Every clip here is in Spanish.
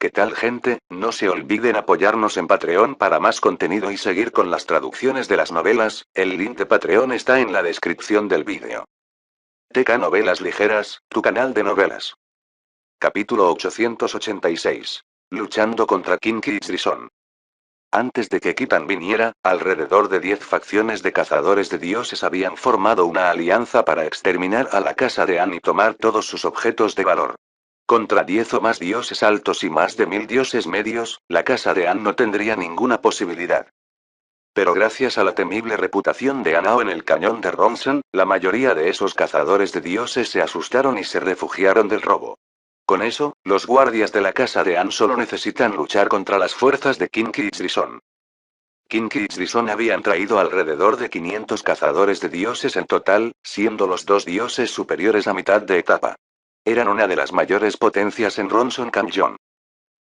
¿Qué tal, gente? No se olviden apoyarnos en Patreon para más contenido y seguir con las traducciones de las novelas. El link de Patreon está en la descripción del vídeo. TK Novelas Ligeras, tu canal de novelas. Capítulo 886. Luchando contra Kinky Itzrison. Antes de que Kitan viniera, alrededor de 10 facciones de cazadores de dioses habían formado una alianza para exterminar a la casa de An y tomar todos sus objetos de valor. Contra 10 o más dioses altos y más de 1000 dioses medios, la casa de An no tendría ninguna posibilidad. Pero gracias a la temible reputación de Anao en el cañón de Ronson, la mayoría de esos cazadores de dioses se asustaron y se refugiaron del robo. Con eso, los guardias de la casa de An solo necesitan luchar contra las fuerzas de Kinky Itzrison. Kinky Itzrison habían traído alrededor de 500 cazadores de dioses en total, siendo los dos dioses superiores a mitad de etapa. Eran una de las mayores potencias en Ronson Canyon.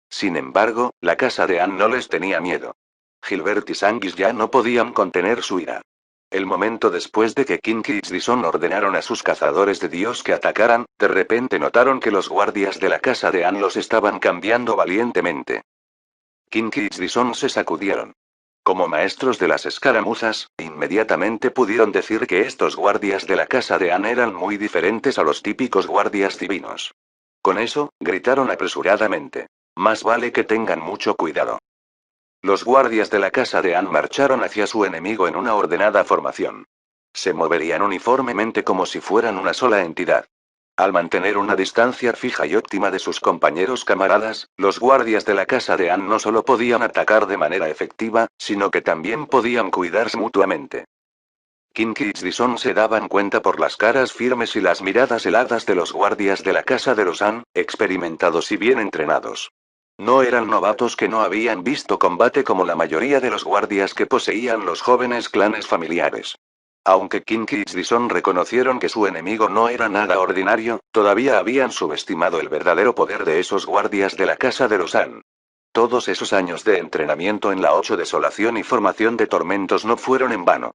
Sin embargo, la casa de An no les tenía miedo. Gilbert y Sanguis ya no podían contener su ira. El momento después de que Kinky Itzrison ordenaron a sus cazadores de dios que atacaran, de repente notaron que los guardias de la casa de An los estaban cambiando valientemente. Kinky Itzrison se sacudieron. Como maestros de las escaramuzas, inmediatamente pudieron decir que estos guardias de la casa de An eran muy diferentes a los típicos guardias divinos. Con eso, gritaron apresuradamente. Más vale que tengan mucho cuidado. Los guardias de la casa de An marcharon hacia su enemigo en una ordenada formación. Se moverían uniformemente como si fueran una sola entidad. Al mantener una distancia fija y óptima de sus compañeros camaradas, los guardias de la casa de An no solo podían atacar de manera efectiva, sino que también podían cuidarse mutuamente. Kinky y Itzrison se daban cuenta por las caras firmes y las miradas heladas de los guardias de la casa de los An, experimentados y bien entrenados. No eran novatos que no habían visto combate como la mayoría de los guardias que poseían los jóvenes clanes familiares. Aunque Kinky y Itzrison reconocieron que su enemigo no era nada ordinario, todavía habían subestimado el verdadero poder de esos guardias de la casa de los An. Todos esos años de entrenamiento en la 8 desolación y formación de tormentos no fueron en vano.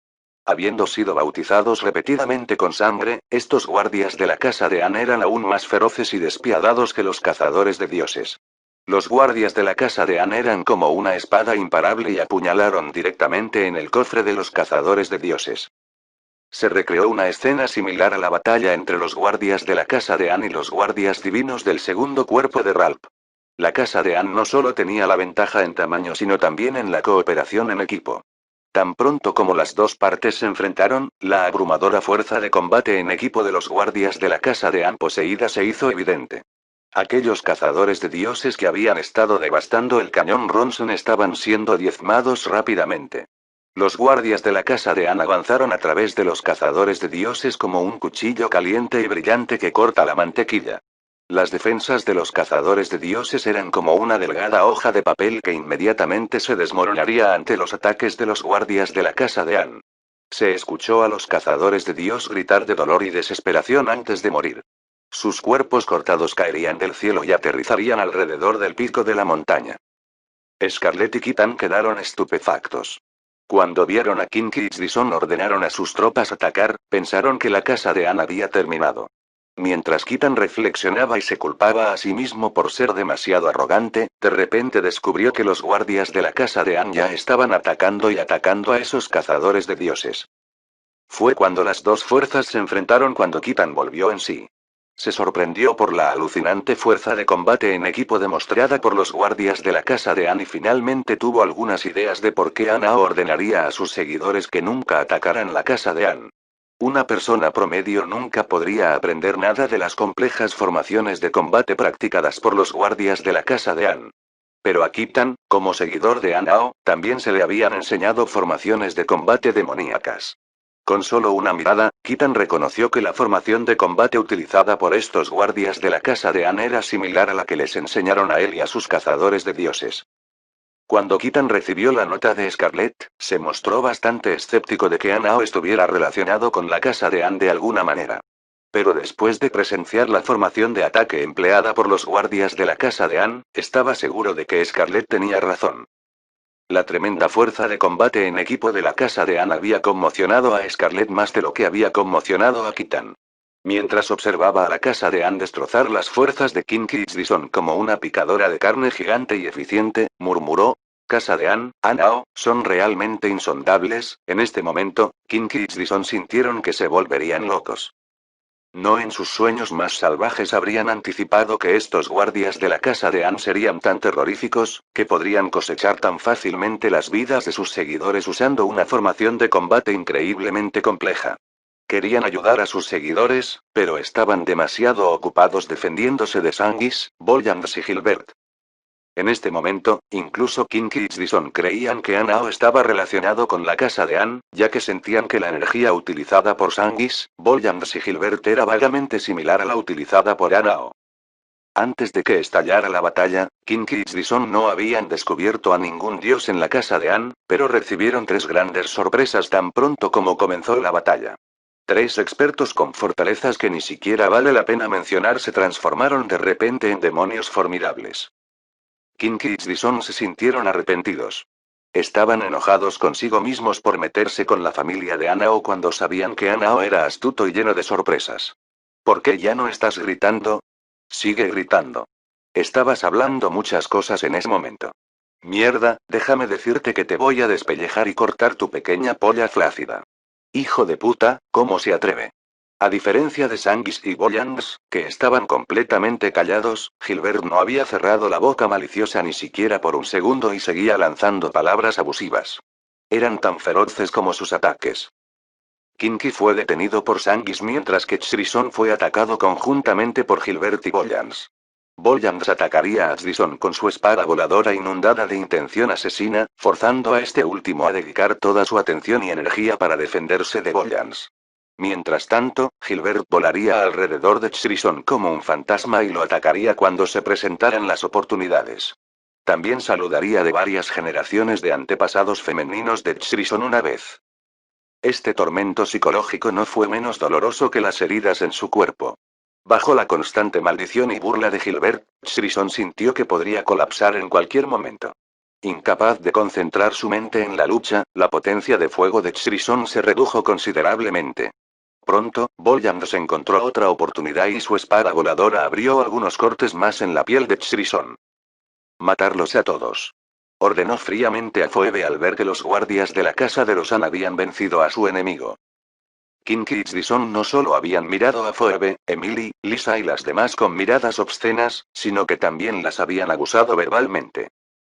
Habiendo sido bautizados repetidamente con sangre, estos guardias de la casa de An eran aún más feroces y despiadados que los cazadores de dioses. Los guardias de la casa de An eran como una espada imparable y apuñalaron directamente en el cofre de los cazadores de dioses. Se recreó una escena similar a la batalla entre los guardias de la casa de An y los guardias divinos del segundo cuerpo de Ralph. La casa de An no solo tenía la ventaja en tamaño sino también en la cooperación en equipo. Tan pronto como las dos partes se enfrentaron, la abrumadora fuerza de combate en equipo de los guardias de la casa de An poseída se hizo evidente. Aquellos cazadores de dioses que habían estado devastando el cañón Ronson estaban siendo diezmados rápidamente. Los guardias de la casa de An avanzaron a través de los cazadores de dioses como un cuchillo caliente y brillante que corta la mantequilla. Las defensas de los cazadores de dioses eran como una delgada hoja de papel que inmediatamente se desmoronaría ante los ataques de los guardias de la casa de An. Se escuchó a los cazadores de dios gritar de dolor y desesperación antes de morir. Sus cuerpos cortados caerían del cielo y aterrizarían alrededor del pico de la montaña. Scarlett y Kitan quedaron estupefactos. Cuando vieron a Kinky y Itzrison ordenaron a sus tropas atacar, pensaron que la casa de An había terminado. Mientras Kitan reflexionaba y se culpaba a sí mismo por ser demasiado arrogante, de repente descubrió que los guardias de la casa de An ya estaban atacando y atacando a esos cazadores de dioses. Fue cuando las dos fuerzas se enfrentaron cuando Kitan volvió en sí. Se sorprendió por la alucinante fuerza de combate en equipo demostrada por los guardias de la casa de An y finalmente tuvo algunas ideas de por qué Anao ordenaría a sus seguidores que nunca atacaran la casa de An. Una persona promedio nunca podría aprender nada de las complejas formaciones de combate practicadas por los guardias de la casa de An. Pero a Kitan, como seguidor de Anao, también se le habían enseñado formaciones de combate demoníacas. Con solo una mirada, Kitan reconoció que la formación de combate utilizada por estos guardias de la casa de An era similar a la que les enseñaron a él y a sus cazadores de dioses. Cuando Kitan recibió la nota de Scarlett, se mostró bastante escéptico de que Anao estuviera relacionado con la casa de An de alguna manera. Pero después de presenciar la formación de ataque empleada por los guardias de la casa de An, estaba seguro de que Scarlett tenía razón. La tremenda fuerza de combate en equipo de la casa de An había conmocionado a Scarlett más de lo que había conmocionado a Kitan. Mientras observaba a la casa de Anne destrozar las fuerzas de Kinky Ichbison como una picadora de carne gigante y eficiente, murmuró: Casa de Anao, son realmente insondables. En este momento, Kinky Ichbison sintieron que se volverían locos. No en sus sueños más salvajes habrían anticipado que estos guardias de la casa de Anne serían tan terroríficos, que podrían cosechar tan fácilmente las vidas de sus seguidores usando una formación de combate increíblemente compleja. Querían ayudar a sus seguidores, pero estaban demasiado ocupados defendiéndose de Sanguis, Boljans y Gilbert. En este momento, incluso Kinky y Ichbison creían que Anao estaba relacionado con la casa de Anne, ya que sentían que la energía utilizada por Sanguis, Boljans y Gilbert era vagamente similar a la utilizada por Anao. Antes de que estallara la batalla, Kinky y Ichbison no habían descubierto a ningún dios en la casa de Anne, pero recibieron tres grandes sorpresas tan pronto como comenzó la batalla. Tres expertos con fortalezas que ni siquiera vale la pena mencionar se transformaron de repente en demonios formidables. Kinky y Ichbison se sintieron arrepentidos. Estaban enojados consigo mismos por meterse con la familia de Anao cuando sabían que Anao era astuto y lleno de sorpresas. ¿Por qué ya no estás gritando? Sigue gritando. Estabas hablando muchas cosas en ese momento. Mierda, déjame decirte que te voy a despellejar y cortar tu pequeña polla flácida. Hijo de puta, ¿cómo se atreve? A diferencia de Sanguis y Boljans, que estaban completamente callados, Gilbert no había cerrado la boca maliciosa ni siquiera por un segundo y seguía lanzando palabras abusivas. Eran tan feroces como sus ataques. Kinky fue detenido por Sanguis mientras que Ichbison fue atacado conjuntamente por Gilbert y Boljans. Boljans atacaría a Ichbison con su espada voladora inundada de intención asesina, forzando a este último a dedicar toda su atención y energía para defenderse de Boljans. Mientras tanto, Gilbert volaría alrededor de Ichbison como un fantasma y lo atacaría cuando se presentaran las oportunidades. También saludaría de varias generaciones de antepasados femeninos de Ichbison una vez. Este tormento psicológico no fue menos doloroso que las heridas en su cuerpo. Bajo la constante maldición y burla de Gilbert, Ichbison sintió que podría colapsar en cualquier momento. Incapaz de concentrar su mente en la lucha, la potencia de fuego de Ichbison se redujo considerablemente. Pronto, Boljans encontró otra oportunidad y su espada voladora abrió algunos cortes más en la piel de Ichbison. Matarlos a todos. Ordenó fríamente a Phoebe al ver que los guardias de la casa de los An habían vencido a su enemigo. Kinky y Ichbison no solo habían mirado a Phoebe, Emily, Lisa y las demás con miradas obscenas, sino que también las habían abusado verbalmente.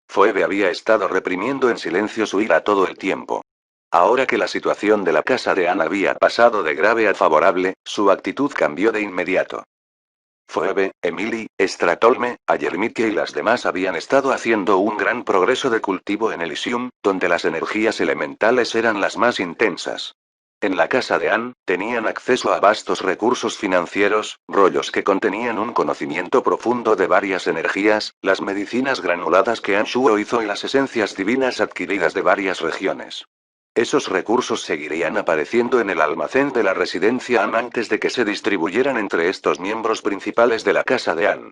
Phoebe había estado reprimiendo en silencio su ira todo el tiempo. Ahora que la situación de la casa de Anne había pasado de grave a favorable, su actitud cambió de inmediato. Phoebe, Emily, Stratolme, Ayermike y las demás habían estado haciendo un gran progreso de cultivo en Elysium, donde las energías elementales eran las más intensas. En la casa de Anne, tenían acceso a vastos recursos financieros, rollos que contenían un conocimiento profundo de varias energías, las medicinas granuladas que Anshuo hizo y las esencias divinas adquiridas de varias regiones. Esos recursos seguirían apareciendo en el almacén de la residencia Anne antes de que se distribuyeran entre estos miembros principales de la casa de Anne.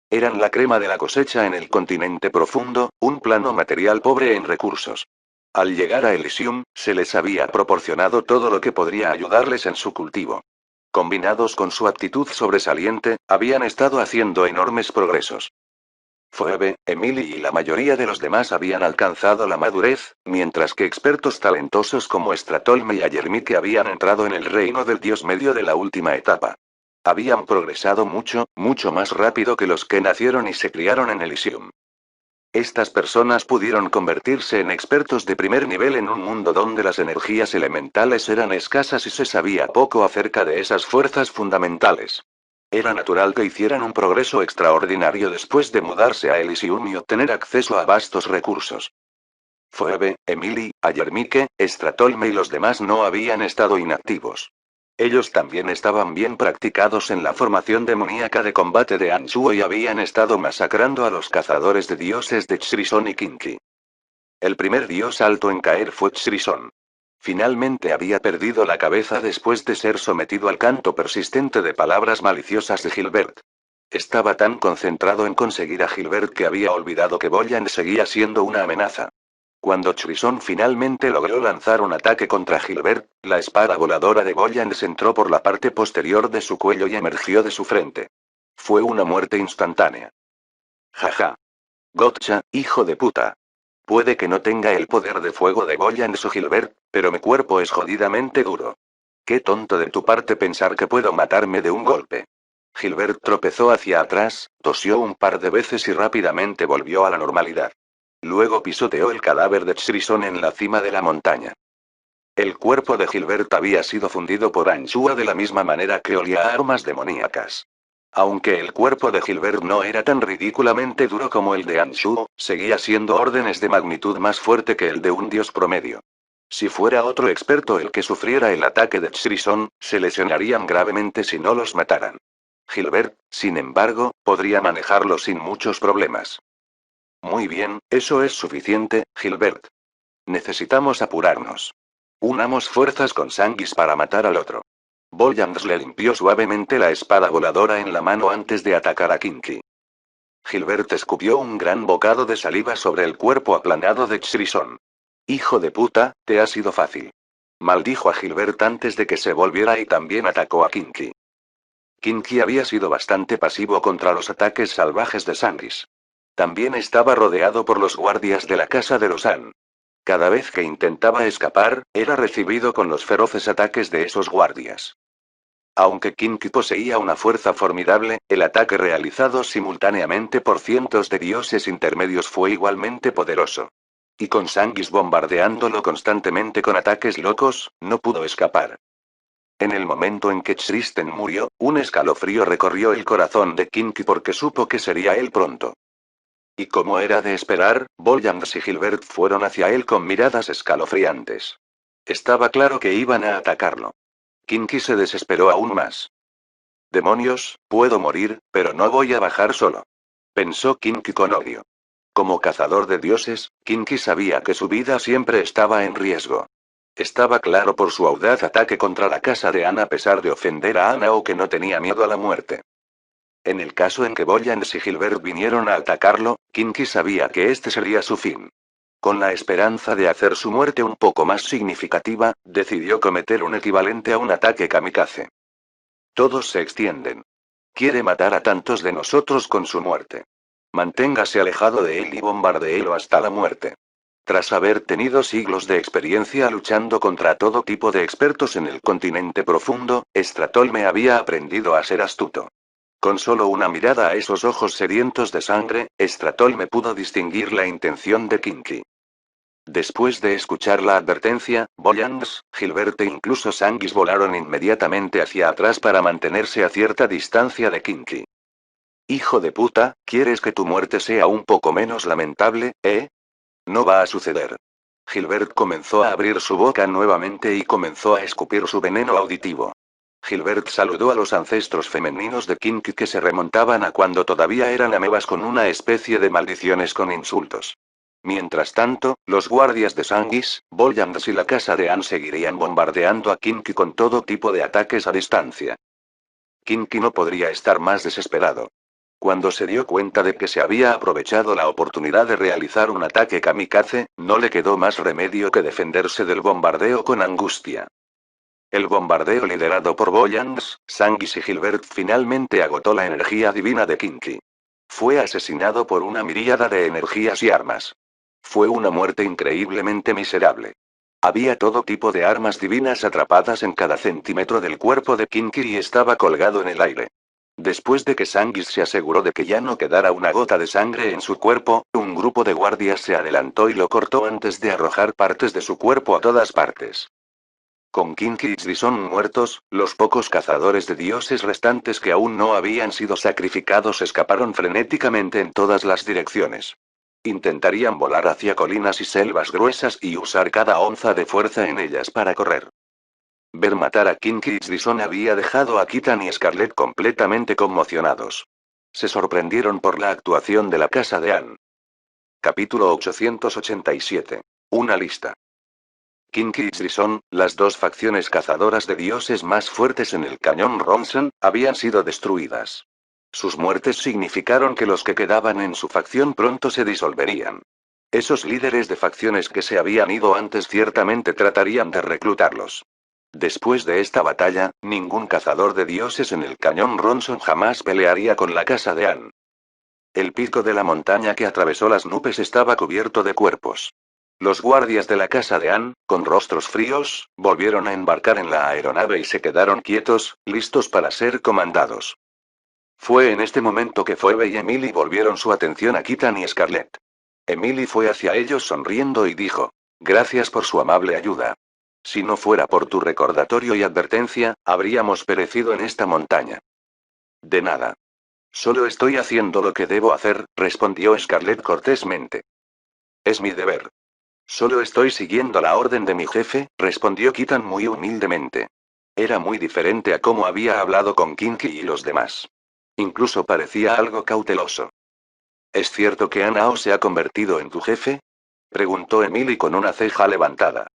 Eran la crema de la cosecha en el continente profundo, un plano material pobre en recursos. Al llegar a Elysium, se les había proporcionado todo lo que podría ayudarles en su cultivo. Combinados con su actitud sobresaliente, habían estado haciendo enormes progresos. Phoebe, Emily y la mayoría de los demás habían alcanzado la madurez, mientras que expertos talentosos como Stratolme y Ayermike habían entrado en el reino del dios medio de la última etapa. Habían progresado mucho, mucho más rápido que los que nacieron y se criaron en Elysium. Estas personas pudieron convertirse en expertos de primer nivel en un mundo donde las energías elementales eran escasas y se sabía poco acerca de esas fuerzas fundamentales. Era natural que hicieran un progreso extraordinario después de mudarse a Elysium y obtener acceso a vastos recursos. Phoebe, Emily, Ayermike, Stratolme y los demás no habían estado inactivos. Ellos también estaban bien practicados en la formación demoníaca de combate de Anshuo y habían estado masacrando a los cazadores de dioses de Ichbison y Kinky. El primer dios alto en caer fue Ichbison. Finalmente había perdido la cabeza después de ser sometido al canto persistente de palabras maliciosas de Gilbert. Estaba tan concentrado en conseguir a Gilbert que había olvidado que Boyan seguía siendo una amenaza. Cuando Chrysson finalmente logró lanzar un ataque contra Gilbert, la espada voladora de Boyans entró por la parte posterior de su cuello y emergió de su frente. Fue una muerte instantánea. Jaja. Gotcha, hijo de puta. Puede que no tenga el poder de fuego de Boyans o Gilbert, pero mi cuerpo es jodidamente duro. Qué tonto de tu parte pensar que puedo matarme de un golpe. Gilbert tropezó hacia atrás, tosió un par de veces y rápidamente volvió a la normalidad. Luego pisoteó el cadáver de Chrysson en la cima de la montaña. El cuerpo de Gilbert había sido fundido por Anshua de la misma manera que olía a armas demoníacas. Aunque el cuerpo de Gilbert no era tan ridículamente duro como el de Anshu, seguía siendo órdenes de magnitud más fuerte que el de un dios promedio. Si fuera otro experto el que sufriera el ataque de Chrysson, se lesionarían gravemente si no los mataran. Gilbert, sin embargo, podría manejarlo sin muchos problemas. Muy bien, eso es suficiente, Gilbert. Necesitamos apurarnos. Unamos fuerzas con Sanguis para matar al otro. Boyans le limpió suavemente la espada voladora en la mano antes de atacar a Kinky. Gilbert escupió un gran bocado de saliva sobre el cuerpo aplanado de Chrysson. Hijo de puta, te ha sido fácil. Maldijo a Gilbert antes de que se volviera y también atacó a Kinky. Kinky había sido bastante pasivo contra los ataques salvajes de Sanguis. También estaba rodeado por los guardias de la casa de los An. Cada vez que intentaba escapar, era recibido con los feroces ataques de esos guardias. Aunque Kinky poseía una fuerza formidable, el ataque realizado simultáneamente por cientos de dioses intermedios fue igualmente poderoso. Y con Sanguis bombardeándolo constantemente con ataques locos, no pudo escapar. En el momento en que Chrysson murió, un escalofrío recorrió el corazón de Kinky porque supo que sería él pronto. Y como era de esperar, Boyans y Gilbert fueron hacia él con miradas escalofriantes. Estaba claro que iban a atacarlo. Kinky se desesperó aún más. Demonios, puedo morir, pero no voy a bajar solo. Pensó Kinky con odio. Como cazador de dioses, Kinky sabía que su vida siempre estaba en riesgo. Estaba claro por su audaz ataque contra la casa de Anne a pesar de ofender a Anna o que no tenía miedo a la muerte. En el caso en que Boyans y Gilbert vinieron a atacarlo, Kinky sabía que este sería su fin. Con la esperanza de hacer su muerte un poco más significativa, decidió cometer un equivalente a un ataque kamikaze. Todos se extienden. Quiere matar a tantos de nosotros con su muerte. Manténgase alejado de él y bombardeélo hasta la muerte. Tras haber tenido siglos de experiencia luchando contra todo tipo de expertos en el continente profundo, Stratolme había aprendido a ser astuto. Con solo una mirada a esos ojos sedientos de sangre, Stratolme pudo distinguir la intención de Kinky. Después de escuchar la advertencia, Boyans, Gilbert e incluso Sanguis volaron inmediatamente hacia atrás para mantenerse a cierta distancia de Kinky. Hijo de puta, ¿quieres que tu muerte sea un poco menos lamentable, eh? No va a suceder. Gilbert comenzó a abrir su boca nuevamente y comenzó a escupir su veneno auditivo. Gilbert saludó a los ancestros femeninos de Kinky que se remontaban a cuando todavía eran amebas con una especie de maldiciones con insultos. Mientras tanto, los guardias de Sanguis, Boyans y la casa de Anne seguirían bombardeando a Kinky con todo tipo de ataques a distancia. Kinky no podría estar más desesperado. Cuando se dio cuenta de que se había aprovechado la oportunidad de realizar un ataque kamikaze, no le quedó más remedio que defenderse del bombardeo con angustia. El bombardeo liderado por Boyans, Sanguis y Gilbert finalmente agotó la energía divina de Kinky. Fue asesinado por una miríada de energías y armas. Fue una muerte increíblemente miserable. Había todo tipo de armas divinas atrapadas en cada centímetro del cuerpo de Kinky y estaba colgado en el aire. Después de que Sanguis se aseguró de que ya no quedara una gota de sangre en su cuerpo, un grupo de guardias se adelantó y lo cortó antes de arrojar partes de su cuerpo a todas partes. Con Kinky y Chrysson muertos, los pocos cazadores de dioses restantes que aún no habían sido sacrificados escaparon frenéticamente en todas las direcciones. Intentarían volar hacia colinas y selvas gruesas y usar cada onza de fuerza en ellas para correr. Ver matar a Kinky y Chrysson había dejado a Kitan y Scarlet completamente conmocionados. Se sorprendieron por la actuación de la casa de Anne. Capítulo 887. Una lista. Kinky y Chrysson, las dos facciones cazadoras de dioses más fuertes en el cañón Ronson, habían sido destruidas. Sus muertes significaron que los que quedaban en su facción pronto se disolverían. Esos líderes de facciones que se habían ido antes ciertamente tratarían de reclutarlos. Después de esta batalla, ningún cazador de dioses en el cañón Ronson jamás pelearía con la casa de Anne. El pico de la montaña que atravesó las nubes estaba cubierto de cuerpos. Los guardias de la casa de Anne, con rostros fríos, volvieron a embarcar en la aeronave y se quedaron quietos, listos para ser comandados. Fue en este momento que Phoebe y Emily volvieron su atención a Kithan y Scarlett. Emily fue hacia ellos sonriendo y dijo: «Gracias por su amable ayuda. Si no fuera por tu recordatorio y advertencia, habríamos perecido en esta montaña». «De nada. Solo estoy haciendo lo que debo hacer», respondió Scarlett cortésmente. «Es mi deber». «Solo estoy siguiendo la orden de mi jefe», respondió Kithan muy humildemente. Era muy diferente a cómo había hablado con Kinky y los demás. Incluso parecía algo cauteloso. «¿Es cierto que Anao se ha convertido en tu jefe?», preguntó Emily con una ceja levantada.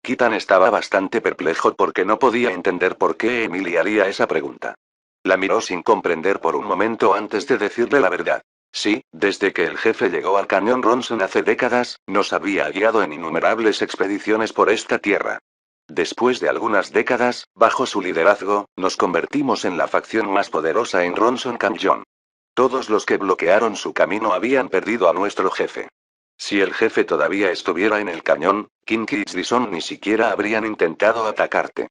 Kithan estaba bastante perplejo porque no podía entender por qué Emily haría esa pregunta. La miró sin comprender por un momento antes de decirle la verdad. Sí, desde que el jefe llegó al cañón Ronson hace décadas, nos había guiado en innumerables expediciones por esta tierra. Después de algunas décadas, bajo su liderazgo, nos convertimos en la facción más poderosa en Ronson Canyon. Todos los que bloquearon su camino habían perdido a nuestro jefe. Si el jefe todavía estuviera en el cañón, Kinky y Dison ni siquiera habrían intentado atacarte.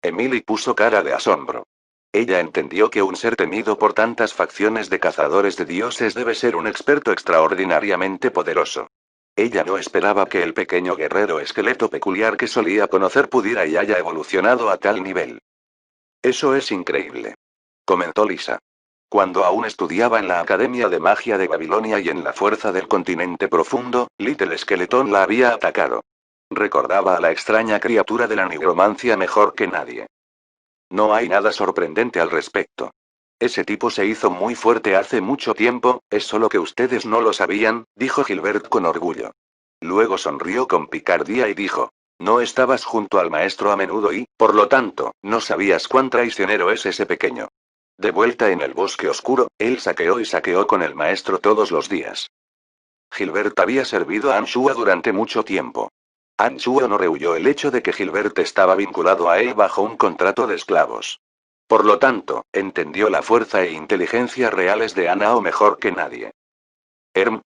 Emily puso cara de asombro. Ella entendió que un ser temido por tantas facciones de cazadores de dioses debe ser un experto extraordinariamente poderoso. Ella no esperaba que el pequeño guerrero esqueleto peculiar que solía conocer pudiera y haya evolucionado a tal nivel. «Eso es increíble», comentó Lisa. Cuando aún estudiaba en la Academia de Magia de Babilonia y en la Fuerza del Continente Profundo, Little Skeleton la había atacado. Recordaba a la extraña criatura de la nigromancia mejor que nadie. «No hay nada sorprendente al respecto. Ese tipo se hizo muy fuerte hace mucho tiempo, es solo que ustedes no lo sabían», dijo Gilbert con orgullo. Luego sonrió con picardía y dijo: «No estabas junto al maestro a menudo y, por lo tanto, no sabías cuán traicionero es ese pequeño». De vuelta en el bosque oscuro, él saqueó y saqueó con el maestro todos los días. Gilbert había servido a Anshua durante mucho tiempo. Anshua no rehuyó el hecho de que Gilbert estaba vinculado a él bajo un contrato de esclavos. Por lo tanto, entendió la fuerza e inteligencia reales de Anao mejor que nadie.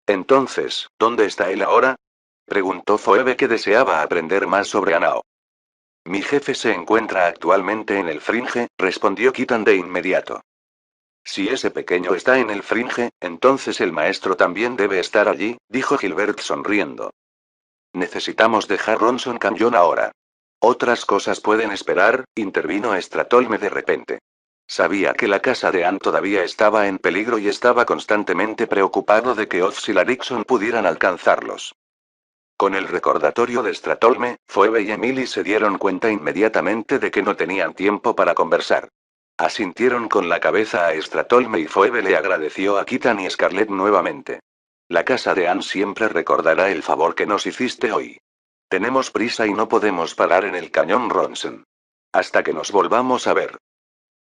Entonces, ¿dónde está él ahora?, preguntó Phoebe, que deseaba aprender más sobre Anao. «Mi jefe se encuentra actualmente en el Fringe», respondió Kithan de inmediato. «Si ese pequeño está en el Fringe, entonces el maestro también debe estar allí», dijo Gilbert sonriendo. «Necesitamos dejar Ronson Canyon ahora». «Otras cosas pueden esperar», intervino Stratolme de repente. Sabía que la casa de Anne todavía estaba en peligro y estaba constantemente preocupado de que Oz y Larixon pudieran alcanzarlos. Con el recordatorio de Stratolme, Phoebe y Emily se dieron cuenta inmediatamente de que no tenían tiempo para conversar. Asintieron con la cabeza a Stratolme y Phoebe le agradeció a Kithan y Scarlett nuevamente. «La casa de Anne siempre recordará el favor que nos hiciste hoy. Tenemos prisa y no podemos parar en el cañón Ronson. Hasta que nos volvamos a ver».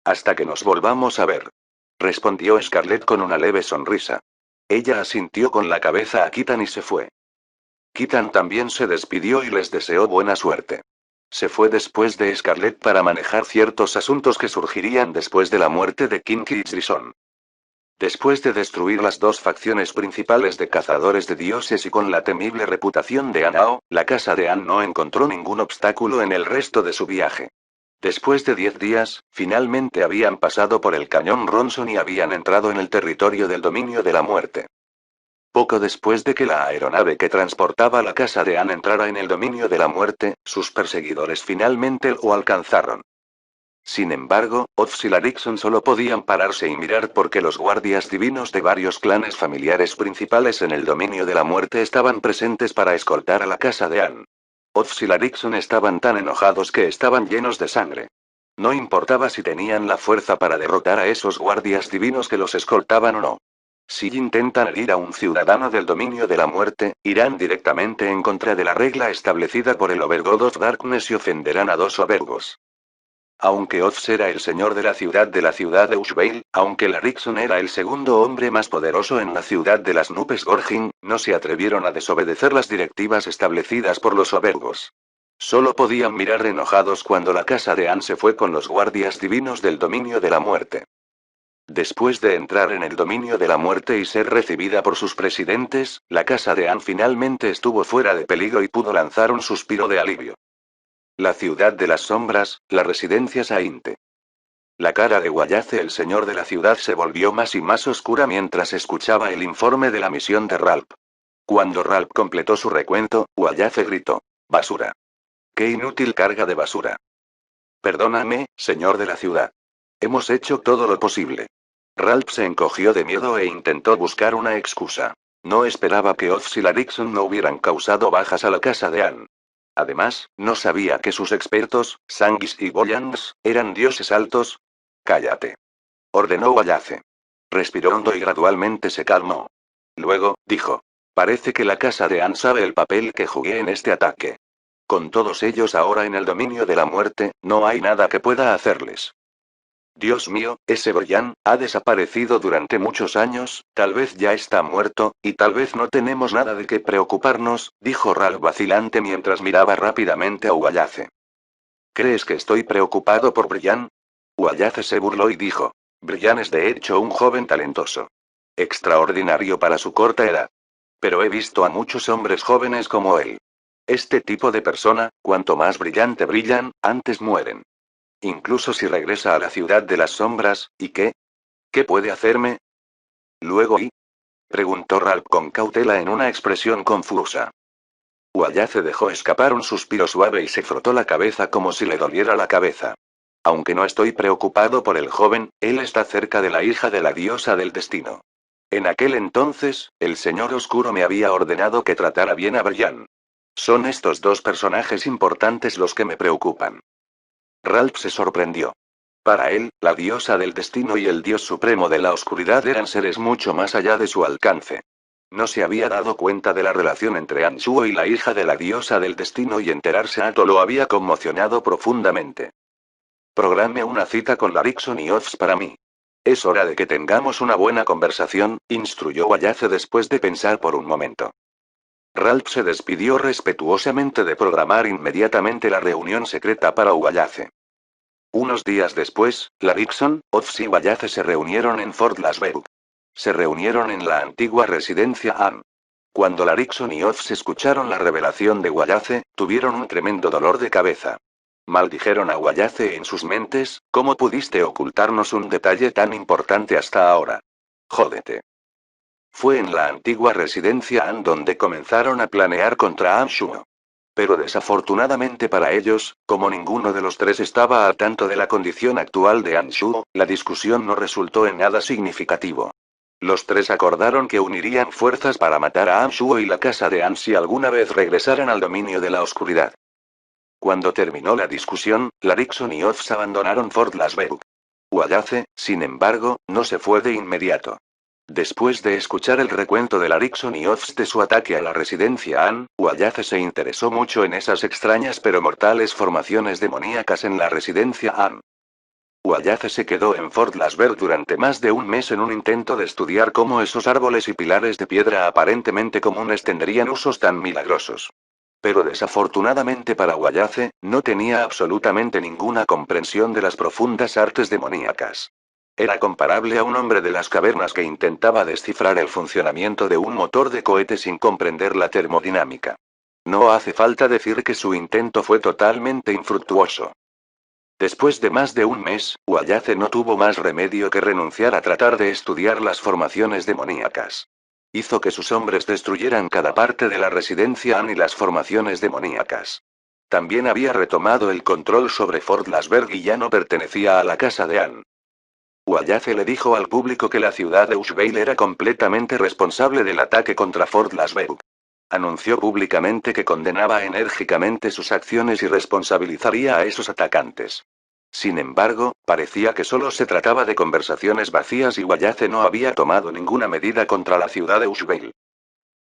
«Hasta que nos volvamos a ver», respondió Scarlett con una leve sonrisa. Ella asintió con la cabeza a Kithan y se fue. Kithan también se despidió y les deseó buena suerte. Se fue después de Scarlett para manejar ciertos asuntos que surgirían después de la muerte de Kinky y Drison. Después de destruir las dos facciones principales de cazadores de dioses y con la temible reputación de Anao, la casa de Anne no encontró ningún obstáculo en el resto de su viaje. Después de 10 días, finalmente habían pasado por el cañón Ronson y habían entrado en el territorio del dominio de la muerte. Poco después de que la aeronave que transportaba la casa de Anne entrara en el dominio de la muerte, sus perseguidores finalmente lo alcanzaron. Sin embargo, Oz y Larixon solo podían pararse y mirar porque los guardias divinos de varios clanes familiares principales en el dominio de la muerte estaban presentes para escoltar a la casa de Anne. Oz y Larixon estaban tan enojados que estaban llenos de sangre. No importaba si tenían la fuerza para derrotar a esos guardias divinos que los escoltaban o no. Si intentan herir a un ciudadano del dominio de la muerte, irán directamente en contra de la regla establecida por el Overgod of Darkness y ofenderán a dos Overgods. Aunque Oz era el señor de la ciudad de Ushvale, aunque Larixon era el segundo hombre más poderoso en la ciudad de las nubes Gorgin, no se atrevieron a desobedecer las directivas establecidas por los soberbos. Solo podían mirar enojados cuando la casa de Anne se fue con los guardias divinos del dominio de la muerte. Después de entrar en el dominio de la muerte y ser recibida por sus presidentes, la casa de Anne finalmente estuvo fuera de peligro y pudo lanzar un suspiro de alivio. La ciudad de las sombras, la residencia Sainte. La cara de Wallace, el señor de la ciudad, se volvió más y más oscura mientras escuchaba el informe de la misión de Ralph. Cuando Ralph completó su recuento, Wallace gritó: «¡Basura! ¡Qué inútil carga de basura! Perdóname, señor de la ciudad. Hemos hecho todo lo posible». Ralph se encogió de miedo e intentó buscar una excusa. No esperaba que Oz y Larixon no hubieran causado bajas a la casa de Anne. Además, no sabía que sus expertos, Sangis y Boyans, eran dioses altos. «Cállate», ordenó Wallace. Respiró hondo y gradualmente se calmó. Luego, dijo: «Parece que la casa de Anne sabe el papel que jugué en este ataque. Con todos ellos ahora en el dominio de la muerte, no hay nada que pueda hacerles». «Dios mío, ese Boyan ha desaparecido durante muchos años, tal vez ya está muerto, y tal vez no tenemos nada de qué preocuparnos», dijo Ralph vacilante mientras miraba rápidamente a Wallace. «¿Crees que estoy preocupado por Brian?» Wallace se burló y dijo: «Brian es de hecho un joven talentoso. Extraordinario para su corta edad. Pero he visto a muchos hombres jóvenes como él. Este tipo de persona, cuanto más brillante brillan, antes mueren. Incluso si regresa a la ciudad de las sombras, ¿y qué? ¿Qué puede hacerme?» «Luego y...», preguntó Ralph con cautela en una expresión confusa. Wallace dejó escapar un suspiro suave y se frotó la cabeza como si le doliera la cabeza. «Aunque no estoy preocupado por el joven, él está cerca de la hija de la diosa del destino. En aquel entonces, el Señor Oscuro me había ordenado que tratara bien a Brian. Son estos dos personajes importantes los que me preocupan». Ralph se sorprendió. Para él, la diosa del destino y el dios supremo de la oscuridad eran seres mucho más allá de su alcance. No se había dado cuenta de la relación entre Anshuo y la hija de la diosa del destino y enterarse a lo había conmocionado profundamente. «Programe una cita con Larixon y Oz para mí. Es hora de que tengamos una buena conversación», instruyó Wallace después de pensar por un momento. Ralph se despidió respetuosamente de programar inmediatamente la reunión secreta para Wallace. Unos días después, Larixon, Oz y Wallace se reunieron en Fort Lasberg. Se reunieron en la antigua residencia Anne. Cuando Larixon y Oz escucharon la revelación de Wallace, tuvieron un tremendo dolor de cabeza. Maldijeron a Wallace en sus mentes: «¿Cómo pudiste ocultarnos un detalle tan importante hasta ahora? Jódete». Fue en la antigua residencia Anne donde comenzaron a planear contra Anshuo. Pero desafortunadamente para ellos, como ninguno de los tres estaba al tanto de la condición actual de Anshuo, la discusión no resultó en nada significativo. Los tres acordaron que unirían fuerzas para matar a Anshuo y la casa de Anne si alguna vez regresaran al dominio de la oscuridad. Cuando terminó la discusión, Larixon y Oz abandonaron Fort Lasberg. Wallace, sin embargo, no se fue de inmediato. Después de escuchar el recuento de Larixon y Oz de su ataque a la residencia Anne, Wallace se interesó mucho en esas extrañas pero mortales formaciones demoníacas en la residencia Anne. Wallace se quedó en Fort Lasberg durante más de un mes en un intento de estudiar cómo esos árboles y pilares de piedra aparentemente comunes tendrían usos tan milagrosos. Pero desafortunadamente para Wallace, no tenía absolutamente ninguna comprensión de las profundas artes demoníacas. Era comparable a un hombre de las cavernas que intentaba descifrar el funcionamiento de un motor de cohete sin comprender la termodinámica. No hace falta decir que su intento fue totalmente infructuoso. Después de más de un mes, Wallace no tuvo más remedio que renunciar a tratar de estudiar las formaciones demoníacas. Hizo que sus hombres destruyeran cada parte de la residencia Anne y las formaciones demoníacas. También había retomado el control sobre Fort Lasberg y ya no pertenecía a la casa de Anne. Wallace le dijo al público que la ciudad de Ushvale era completamente responsable del ataque contra Fort Lasberg. Anunció públicamente que condenaba enérgicamente sus acciones y responsabilizaría a esos atacantes. Sin embargo, parecía que solo se trataba de conversaciones vacías y Wallace no había tomado ninguna medida contra la ciudad de Ushvale.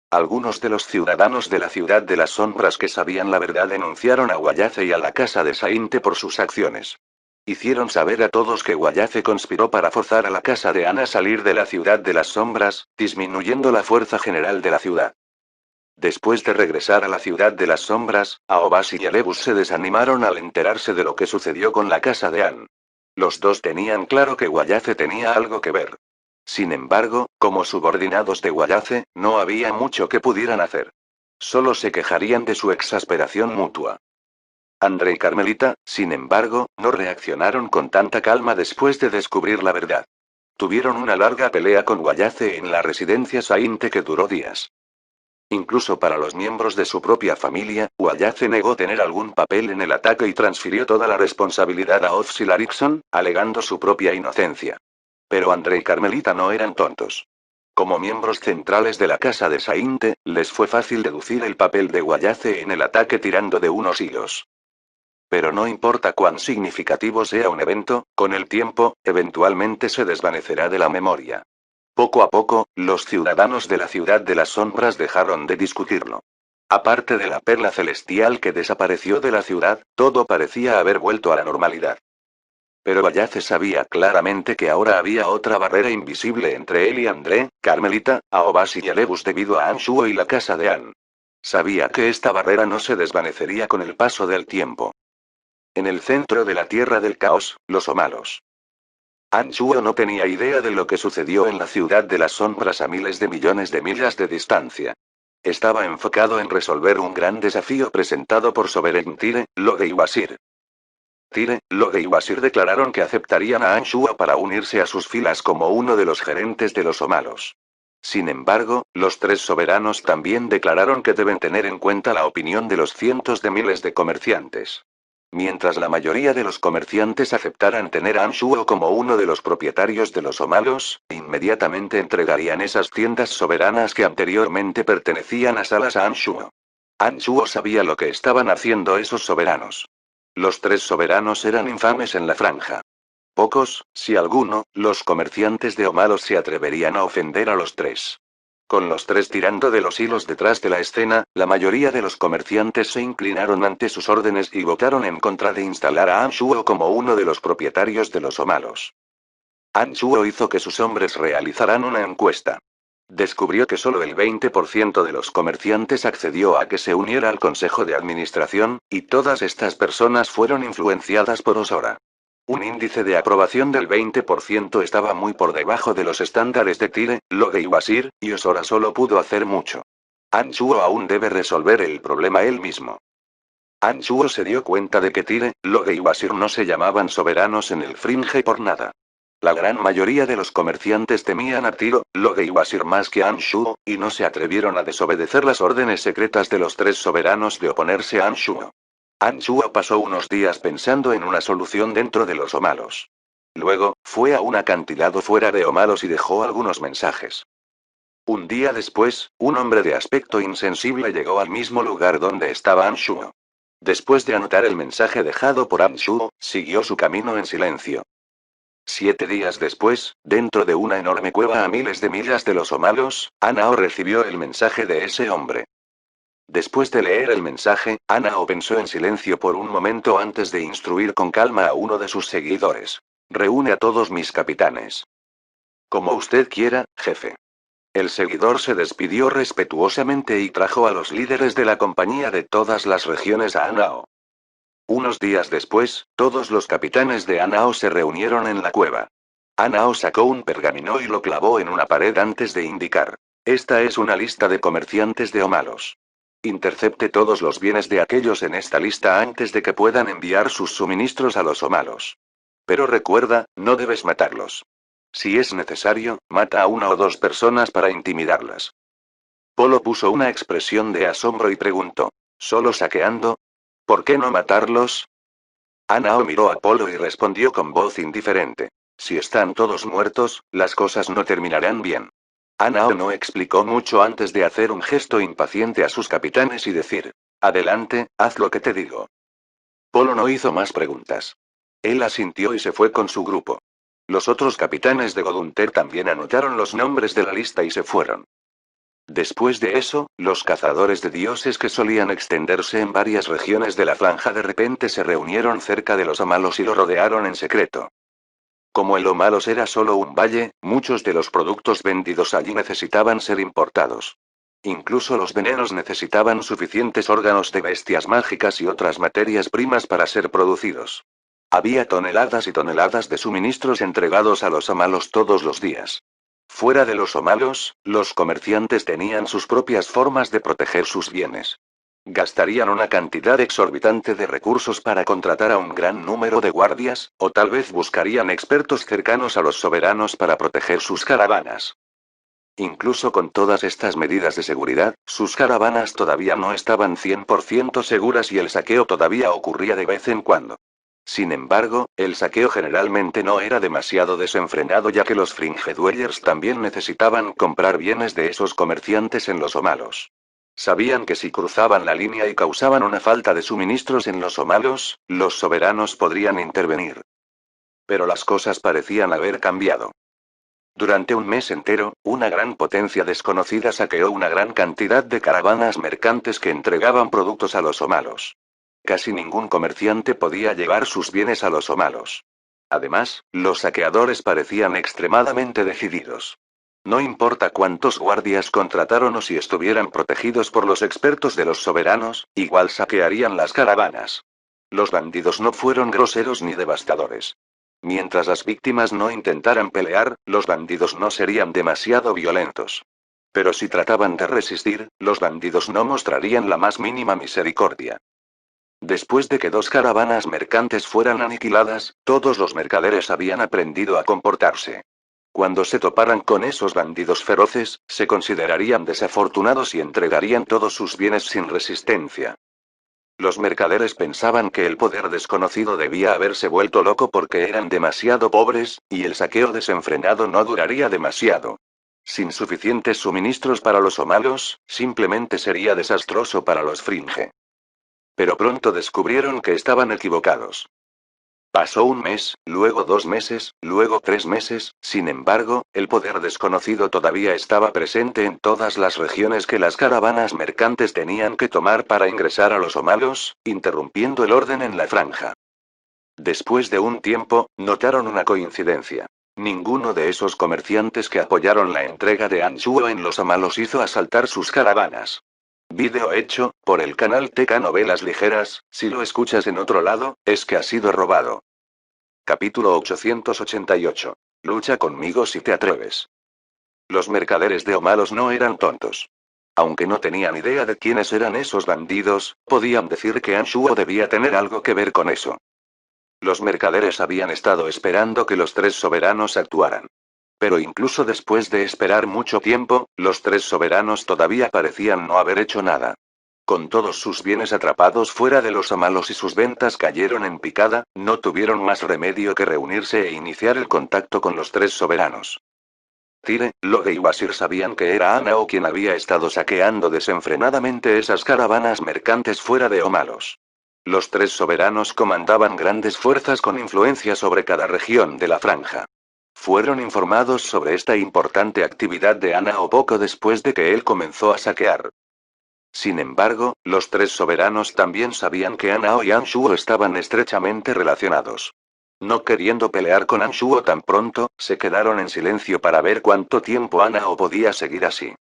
Algunos de los ciudadanos de la ciudad de las sombras que sabían la verdad denunciaron a Wallace y a la casa de Sainte por sus acciones. Hicieron saber a todos que Guayace conspiró para forzar a la casa de Ana a salir de la ciudad de las sombras, disminuyendo la fuerza general de la ciudad. Después de regresar a la ciudad de las sombras, Aobas y Alebus se desanimaron al enterarse de lo que sucedió con la casa de Anne. Los dos tenían claro que Guayace tenía algo que ver. Sin embargo, como subordinados de Guayace, no había mucho que pudieran hacer. Solo se quejarían de su exasperación mutua. André y Carmelita, sin embargo, no reaccionaron con tanta calma después de descubrir la verdad. Tuvieron una larga pelea con Guayace en la residencia Sainte que duró días. Incluso para los miembros de su propia familia, Guayace negó tener algún papel en el ataque y transfirió toda la responsabilidad a Oz y Larixon, alegando su propia inocencia. Pero André y Carmelita no eran tontos. Como miembros centrales de la casa de Sainte, les fue fácil deducir el papel de Guayace en el ataque tirando de unos hilos. Pero no importa cuán significativo sea un evento, con el tiempo, eventualmente se desvanecerá de la memoria. Poco a poco, los ciudadanos de la ciudad de las sombras dejaron de discutirlo. Aparte de la perla celestial que desapareció de la ciudad, todo parecía haber vuelto a la normalidad. Pero Guayace sabía claramente que ahora había otra barrera invisible entre él y André, Carmelita, Aobas y Alebus debido a Anshuo y la casa de Anne. Sabía que esta barrera no se desvanecería con el paso del tiempo. En el centro de la Tierra del Caos, los Omalos. Anshuo no tenía idea de lo que sucedió en la ciudad de las sombras a miles de millones de millas de distancia. Estaba enfocado en resolver un gran desafío presentado por Sovereign Tire, Loge y Wasir. Tire, Loge y Wasir declararon que aceptarían a Anshuo para unirse a sus filas como uno de los gerentes de los Omalos. Sin embargo, los tres soberanos también declararon que deben tener en cuenta la opinión de los cientos de miles de comerciantes. Mientras la mayoría de los comerciantes aceptaran tener a Anshuo como uno de los propietarios de los Omalos, inmediatamente entregarían esas tiendas soberanas que anteriormente pertenecían a Salas a Anshuo. Anshuo sabía lo que estaban haciendo esos soberanos. Los tres soberanos eran infames en la franja. Pocos, si alguno, los comerciantes de Omalos se atreverían a ofender a los tres. Con los tres tirando de los hilos detrás de la escena, la mayoría de los comerciantes se inclinaron ante sus órdenes y votaron en contra de instalar a Anshuo como uno de los propietarios de los Omalos. Anshuo hizo que sus hombres realizaran una encuesta. Descubrió que solo el 20% de los comerciantes accedió a que se uniera al Consejo de Administración, y todas estas personas fueron influenciadas por Osora. Un índice de aprobación del 20% estaba muy por debajo de los estándares de Tire, Loge y Wasir, y Osora solo pudo hacer mucho. Anshuo aún debe resolver el problema él mismo. Anshuo se dio cuenta de que Tire, Loge y Wasir no se llamaban soberanos en el Fringe por nada. La gran mayoría de los comerciantes temían a Tiro, Loge y Wasir más que a Anshuo, y no se atrevieron a desobedecer las órdenes secretas de los tres soberanos de oponerse a Anshuo. Anshuo pasó unos días pensando en una solución dentro de los Omalos. Luego, fue a un acantilado fuera de Omalos y dejó algunos mensajes. Un día después, un hombre de aspecto insensible llegó al mismo lugar donde estaba Anshuo. Después de anotar el mensaje dejado por Anshuo, siguió su camino en silencio. 7 días después, dentro de una enorme cueva a miles de millas de los Omalos, Anao recibió el mensaje de ese hombre. Después de leer el mensaje, Anao pensó en silencio por un momento antes de instruir con calma a uno de sus seguidores. Reúne a todos mis capitanes. Como usted quiera, jefe. El seguidor se despidió respetuosamente y trajo a los líderes de la compañía de todas las regiones a Anao. Unos días después, todos los capitanes de Anao se reunieron en la cueva. Anao sacó un pergamino y lo clavó en una pared antes de indicar. Esta es una lista de comerciantes de Omalos. Intercepte todos los bienes de aquellos en esta lista antes de que puedan enviar sus suministros a los Omalos. Pero recuerda, no debes matarlos. Si es necesario, mata a una o dos personas para intimidarlas. Polo puso una expresión de asombro y preguntó. ¿Solo saqueando? ¿Por qué no matarlos? Anao miró a Polo y respondió con voz indiferente. Si están todos muertos, las cosas no terminarán bien. Anao no explicó mucho antes de hacer un gesto impaciente a sus capitanes y decir, adelante, haz lo que te digo. Polo no hizo más preguntas. Él asintió y se fue con su grupo. Los otros capitanes de Godunter también anotaron los nombres de la lista y se fueron. Después de eso, los cazadores de dioses que solían extenderse en varias regiones de la franja de repente se reunieron cerca de los Amalos y lo rodearon en secreto. Como el Omalos era solo un valle, muchos de los productos vendidos allí necesitaban ser importados. Incluso los venenos necesitaban suficientes órganos de bestias mágicas y otras materias primas para ser producidos. Había toneladas y toneladas de suministros entregados a los Amalos todos los días. Fuera de los Omalos, los comerciantes tenían sus propias formas de proteger sus bienes. Gastarían una cantidad exorbitante de recursos para contratar a un gran número de guardias, o tal vez buscarían expertos cercanos a los soberanos para proteger sus caravanas. Incluso con todas estas medidas de seguridad, sus caravanas todavía no estaban 100% seguras y el saqueo todavía ocurría de vez en cuando. Sin embargo, el saqueo generalmente no era demasiado desenfrenado ya que los Fringe Dwellers también necesitaban comprar bienes de esos comerciantes en los Omalos. Sabían que si cruzaban la línea y causaban una falta de suministros en los Omalos, los soberanos podrían intervenir. Pero las cosas parecían haber cambiado. Durante un mes entero, una gran potencia desconocida saqueó una gran cantidad de caravanas mercantes que entregaban productos a los Omalos. Casi ningún comerciante podía llevar sus bienes a los Omalos. Además, los saqueadores parecían extremadamente decididos. No importa cuántos guardias contrataron o si estuvieran protegidos por los expertos de los soberanos, igual saquearían las caravanas. Los bandidos no fueron groseros ni devastadores. Mientras las víctimas no intentaran pelear, los bandidos no serían demasiado violentos. Pero si trataban de resistir, los bandidos no mostrarían la más mínima misericordia. Después de que dos caravanas mercantes fueran aniquiladas, todos los mercaderes habían aprendido a comportarse. Cuando se toparan con esos bandidos feroces, se considerarían desafortunados y entregarían todos sus bienes sin resistencia. Los mercaderes pensaban que el poder desconocido debía haberse vuelto loco porque eran demasiado pobres, y el saqueo desenfrenado no duraría demasiado. Sin suficientes suministros para los Omalos, simplemente sería desastroso para los Fringe. Pero pronto descubrieron que estaban equivocados. Pasó un mes, luego 2 meses, luego 3 meses, sin embargo, el poder desconocido todavía estaba presente en todas las regiones que las caravanas mercantes tenían que tomar para ingresar a los Omalos, interrumpiendo el orden en la franja. Después de un tiempo, notaron una coincidencia. Ninguno de esos comerciantes que apoyaron la entrega de Anshuo en los Omalos hizo asaltar sus caravanas. Vídeo hecho, por el canal TK Novelas Ligeras, si lo escuchas en otro lado, es que ha sido robado. Capítulo 888. Lucha conmigo si te atreves. Los mercaderes de Omalos no eran tontos. Aunque no tenían idea de quiénes eran esos bandidos, podían decir que Anshuo debía tener algo que ver con eso. Los mercaderes habían estado esperando que los tres soberanos actuaran. Pero incluso después de esperar mucho tiempo, los tres soberanos todavía parecían no haber hecho nada. Con todos sus bienes atrapados fuera de los Amalos y sus ventas cayeron en picada, no tuvieron más remedio que reunirse e iniciar el contacto con los tres soberanos. Tyre, Loge y Wasir sabían que era Anao quien había estado saqueando desenfrenadamente esas caravanas mercantes fuera de Omalos. Los tres soberanos comandaban grandes fuerzas con influencia sobre cada región de la franja. Fueron informados sobre esta importante actividad de Anao poco después de que él comenzó a saquear. Sin embargo, los tres soberanos también sabían que Anao y Anshuo estaban estrechamente relacionados. No queriendo pelear con Anshuo tan pronto, se quedaron en silencio para ver cuánto tiempo Anao podía seguir así.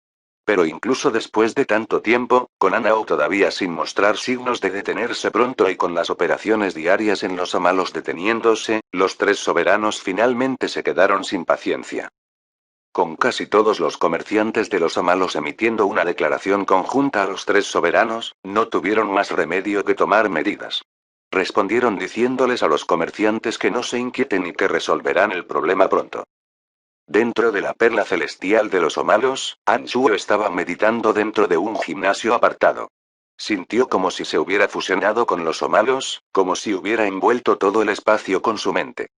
Pero incluso después de tanto tiempo, con Anao todavía sin mostrar signos de detenerse pronto y con las operaciones diarias en los Amalos deteniéndose, los tres soberanos finalmente se quedaron sin paciencia. Con casi todos los comerciantes de los Amalos emitiendo una declaración conjunta a los tres soberanos, no tuvieron más remedio que tomar medidas. Respondieron diciéndoles a los comerciantes que no se inquieten y que resolverán el problema pronto. Dentro de la perla celestial de los Omalos, Anshuo estaba meditando dentro de un gimnasio apartado. Sintió como si se hubiera fusionado con los Omalos, como si hubiera envuelto todo el espacio con su mente.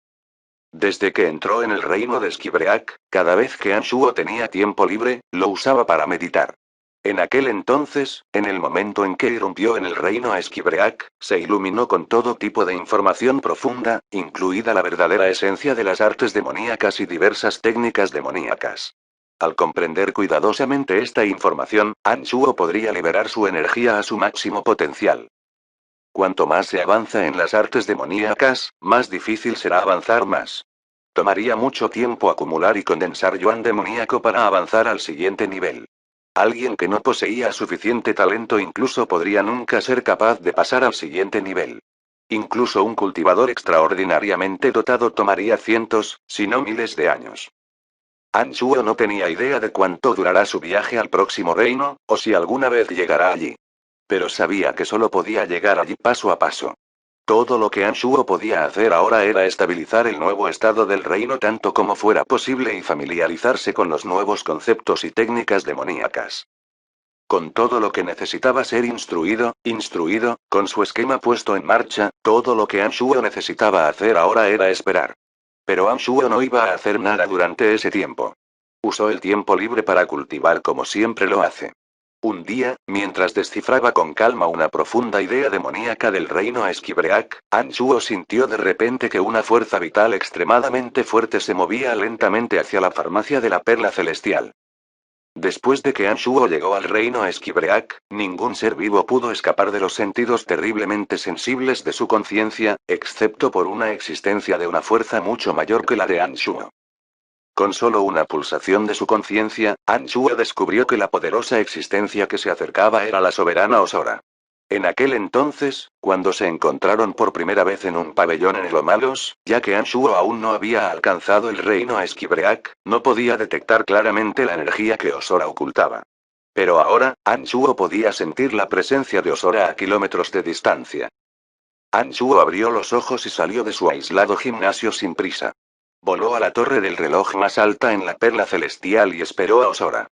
Desde que entró en el reino de Skibreak, cada vez que Anshuo tenía tiempo libre, lo usaba para meditar. En aquel entonces, en el momento en que irrumpió en el reino a Skibreak, se iluminó con todo tipo de información profunda, incluida la verdadera esencia de las artes demoníacas y diversas técnicas demoníacas. Al comprender cuidadosamente esta información, Anshuo podría liberar su energía a su máximo potencial. Cuanto más se avanza en las artes demoníacas, más difícil será avanzar más. Tomaría mucho tiempo acumular y condensar yuan demoníaco para avanzar al siguiente nivel. Alguien que no poseía suficiente talento incluso podría nunca ser capaz de pasar al siguiente nivel. Incluso un cultivador extraordinariamente dotado tomaría cientos, si no miles de años. Anshuo no tenía idea de cuánto durará su viaje al próximo reino, o si alguna vez llegará allí. Pero sabía que solo podía llegar allí paso a paso. Todo lo que Anshuo podía hacer ahora era estabilizar el nuevo estado del reino tanto como fuera posible y familiarizarse con los nuevos conceptos y técnicas demoníacas. Con todo lo que necesitaba ser instruido, con su esquema puesto en marcha, todo lo que Anshuo necesitaba hacer ahora era esperar. Pero Anshuo no iba a hacer nada durante ese tiempo. Usó el tiempo libre para cultivar como siempre lo hace. Un día, mientras descifraba con calma una profunda idea demoníaca del reino Esquibreak, Anshuo sintió de repente que una fuerza vital extremadamente fuerte se movía lentamente hacia la farmacia de la perla celestial. Después de que Anshuo llegó al reino Esquibreak, ningún ser vivo pudo escapar de los sentidos terriblemente sensibles de su conciencia, excepto por una existencia de una fuerza mucho mayor que la de Anshuo. Con solo una pulsación de su conciencia, Anshuo descubrió que la poderosa existencia que se acercaba era la soberana Osora. En aquel entonces, cuando se encontraron por primera vez en un pabellón en el Omalos, ya que Anshuo aún no había alcanzado el reino Esquibreak, no podía detectar claramente la energía que Osora ocultaba. Pero ahora, Anshuo podía sentir la presencia de Osora a kilómetros de distancia. Anshuo abrió los ojos y salió de su aislado gimnasio sin prisa. Voló a la torre del reloj más alta en la perla celestial y esperó a Osora.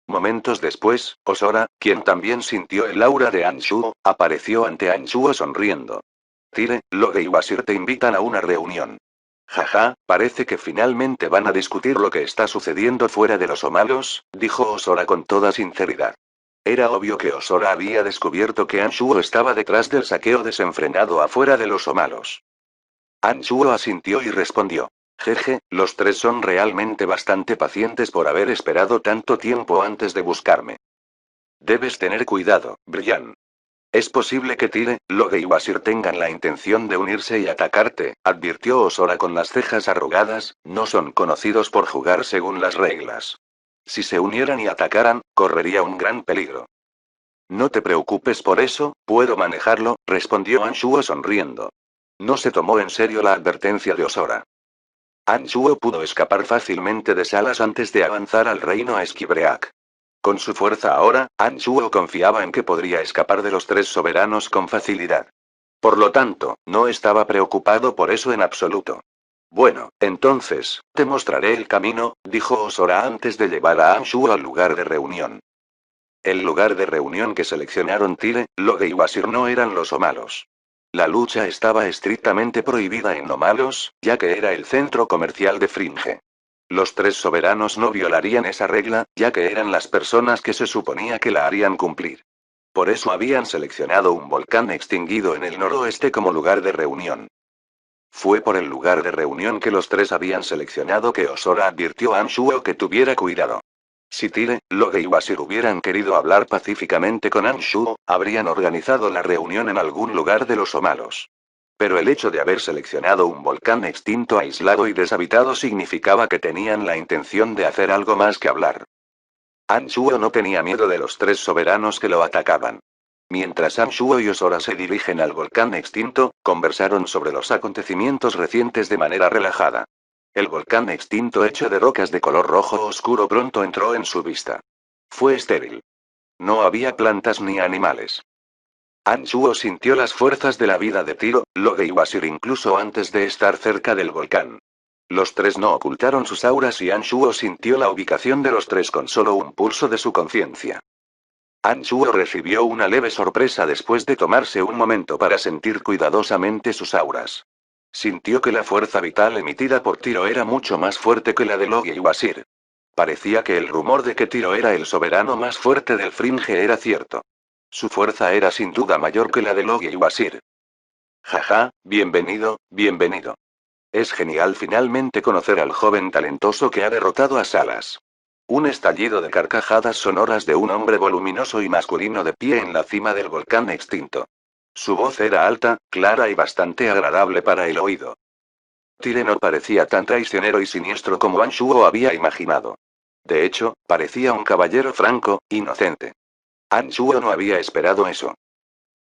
Momentos después, Osora, quien también sintió el aura de Anshuo, apareció ante Anshuo sonriendo. Tire, Loge y Wasir te invitan a una reunión. Jaja, parece que finalmente van a discutir lo que está sucediendo fuera de los Omalos, dijo Osora con toda sinceridad. Era obvio que Osora había descubierto que Anshuo estaba detrás del saqueo desenfrenado afuera de los Omalos. Anshuo asintió y respondió. Jeje, los tres son realmente bastante pacientes por haber esperado tanto tiempo antes de buscarme. Debes tener cuidado, Brian. Es posible que Tire, Loge y Wasir tengan la intención de unirse y atacarte, advirtió Osora con las cejas arrugadas, no son conocidos por jugar según las reglas. Si se unieran y atacaran, correría un gran peligro. No te preocupes por eso, puedo manejarlo, respondió Anshuo sonriendo. No se tomó en serio la advertencia de Osora. Anshuo pudo escapar fácilmente de Salas antes de avanzar al reino Esquibreak. Con su fuerza ahora, Anshuo confiaba en que podría escapar de los tres soberanos con facilidad. Por lo tanto, no estaba preocupado por eso en absoluto. Bueno, entonces, te mostraré el camino, dijo Osora antes de llevar a Anshuo al lugar de reunión. El lugar de reunión que seleccionaron Tire, Loge y Wasir no eran los Omalos. La lucha estaba estrictamente prohibida en Omalos, ya que era el centro comercial de Fringe. Los tres soberanos no violarían esa regla, ya que eran las personas que se suponía que la harían cumplir. Por eso habían seleccionado un volcán extinguido en el noroeste como lugar de reunión. Fue por el lugar de reunión que los tres habían seleccionado que Osora advirtió a Anshuo que tuviera cuidado. Si Tire, Loge y Wasir hubieran querido hablar pacíficamente con Anshuo, habrían organizado la reunión en algún lugar de los Omalos. Pero el hecho de haber seleccionado un volcán extinto aislado y deshabitado significaba que tenían la intención de hacer algo más que hablar. Anshuo no tenía miedo de los tres soberanos que lo atacaban. Mientras Anshuo y Osora se dirigen al volcán extinto, conversaron sobre los acontecimientos recientes de manera relajada. El volcán extinto hecho de rocas de color rojo oscuro pronto entró en su vista. Fue estéril. No había plantas ni animales. Anshuo sintió las fuerzas de la vida de Tiro, Loge y Wasir incluso antes de estar cerca del volcán. Los tres no ocultaron sus auras y Anshuo sintió la ubicación de los tres con solo un pulso de su conciencia. Anshuo recibió una leve sorpresa después de tomarse un momento para sentir cuidadosamente sus auras. Sintió que la fuerza vital emitida por Tiro era mucho más fuerte que la de Logi y Wasir. Parecía que el rumor de que Tiro era el soberano más fuerte del Fringe era cierto. Su fuerza era sin duda mayor que la de Logi y Wasir. Jaja, bienvenido, bienvenido. Es genial finalmente conocer al joven talentoso que ha derrotado a Salas. Un estallido de carcajadas sonoras de un hombre voluminoso y masculino de pie en la cima del volcán extinto. Su voz era alta, clara y bastante agradable para el oído. Tyre no parecía tan traicionero y siniestro como Anshuo había imaginado. De hecho, parecía un caballero franco, inocente. Anshuo no había esperado eso.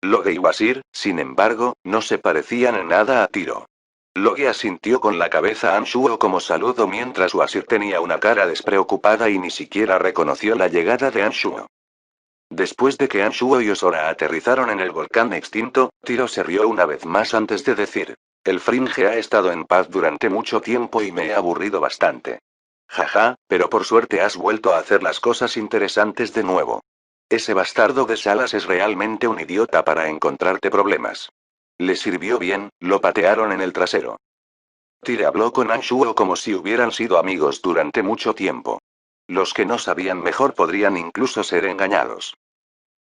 Loge y Wasir, sin embargo, no se parecían en nada a Tiro. Loge asintió con la cabeza a Anshuo como saludo mientras Wasir tenía una cara despreocupada y ni siquiera reconoció la llegada de Anshuo. Después de que Anshuo y Osora aterrizaron en el volcán extinto, Tiro se rió una vez más antes de decir: el Fringe ha estado en paz durante mucho tiempo y me he aburrido bastante. Jaja, pero por suerte has vuelto a hacer las cosas interesantes de nuevo. Ese bastardo de Salas es realmente un idiota para encontrarte problemas. Le sirvió bien, lo patearon en el trasero. Tyre habló con Anshuo como si hubieran sido amigos durante mucho tiempo. Los que no sabían mejor podrían incluso ser engañados.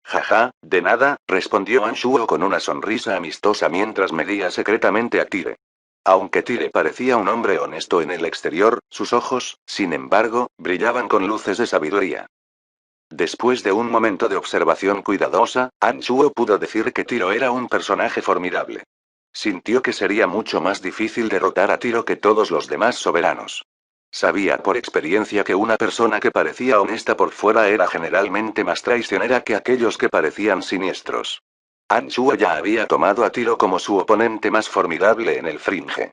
Jaja, de nada, respondió Anshuo con una sonrisa amistosa mientras medía secretamente a Tyre. Aunque Tyre parecía un hombre honesto en el exterior, sus ojos, sin embargo, brillaban con luces de sabiduría. Después de un momento de observación cuidadosa, Anshuo pudo decir que Tiro era un personaje formidable. Sintió que sería mucho más difícil derrotar a Tiro que todos los demás soberanos. Sabía por experiencia que una persona que parecía honesta por fuera era generalmente más traicionera que aquellos que parecían siniestros. Anshuo ya había tomado a Tiro como su oponente más formidable en el Fringe.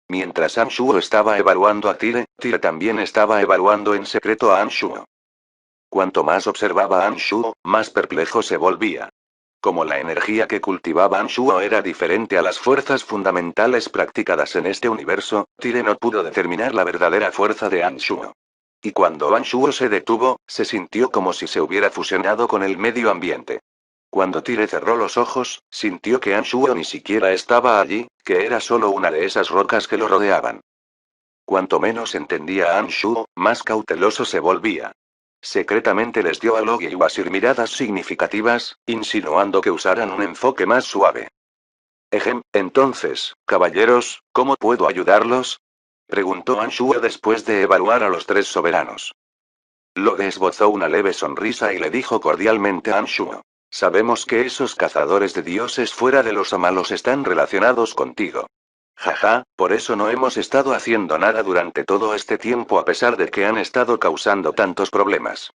Mientras Anshuo estaba evaluando a Tyre, Tyre también estaba evaluando en secreto a Anshuo. Cuanto más observaba a Anshuo, más perplejo se volvía. Como la energía que cultivaba Anshuo era diferente a las fuerzas fundamentales practicadas en este universo, Tyre no pudo determinar la verdadera fuerza de Anshuo. Y cuando Anshuo se detuvo, se sintió como si se hubiera fusionado con el medio ambiente. Cuando Tyre cerró los ojos, sintió que Anshuo ni siquiera estaba allí, que era solo una de esas rocas que lo rodeaban. Cuanto menos entendía a Anshuo, más cauteloso se volvía. Secretamente les dio a Logie y Wasir miradas significativas, insinuando que usaran un enfoque más suave. Entonces, caballeros, ¿cómo puedo ayudarlos? Preguntó Anshuo después de evaluar a los tres soberanos. Logie esbozó una leve sonrisa y le dijo cordialmente a Anshuo: sabemos que esos cazadores de dioses fuera de los amalos están relacionados contigo. Jaja, por eso no hemos estado haciendo nada durante todo este tiempo a pesar de que han estado causando tantos problemas.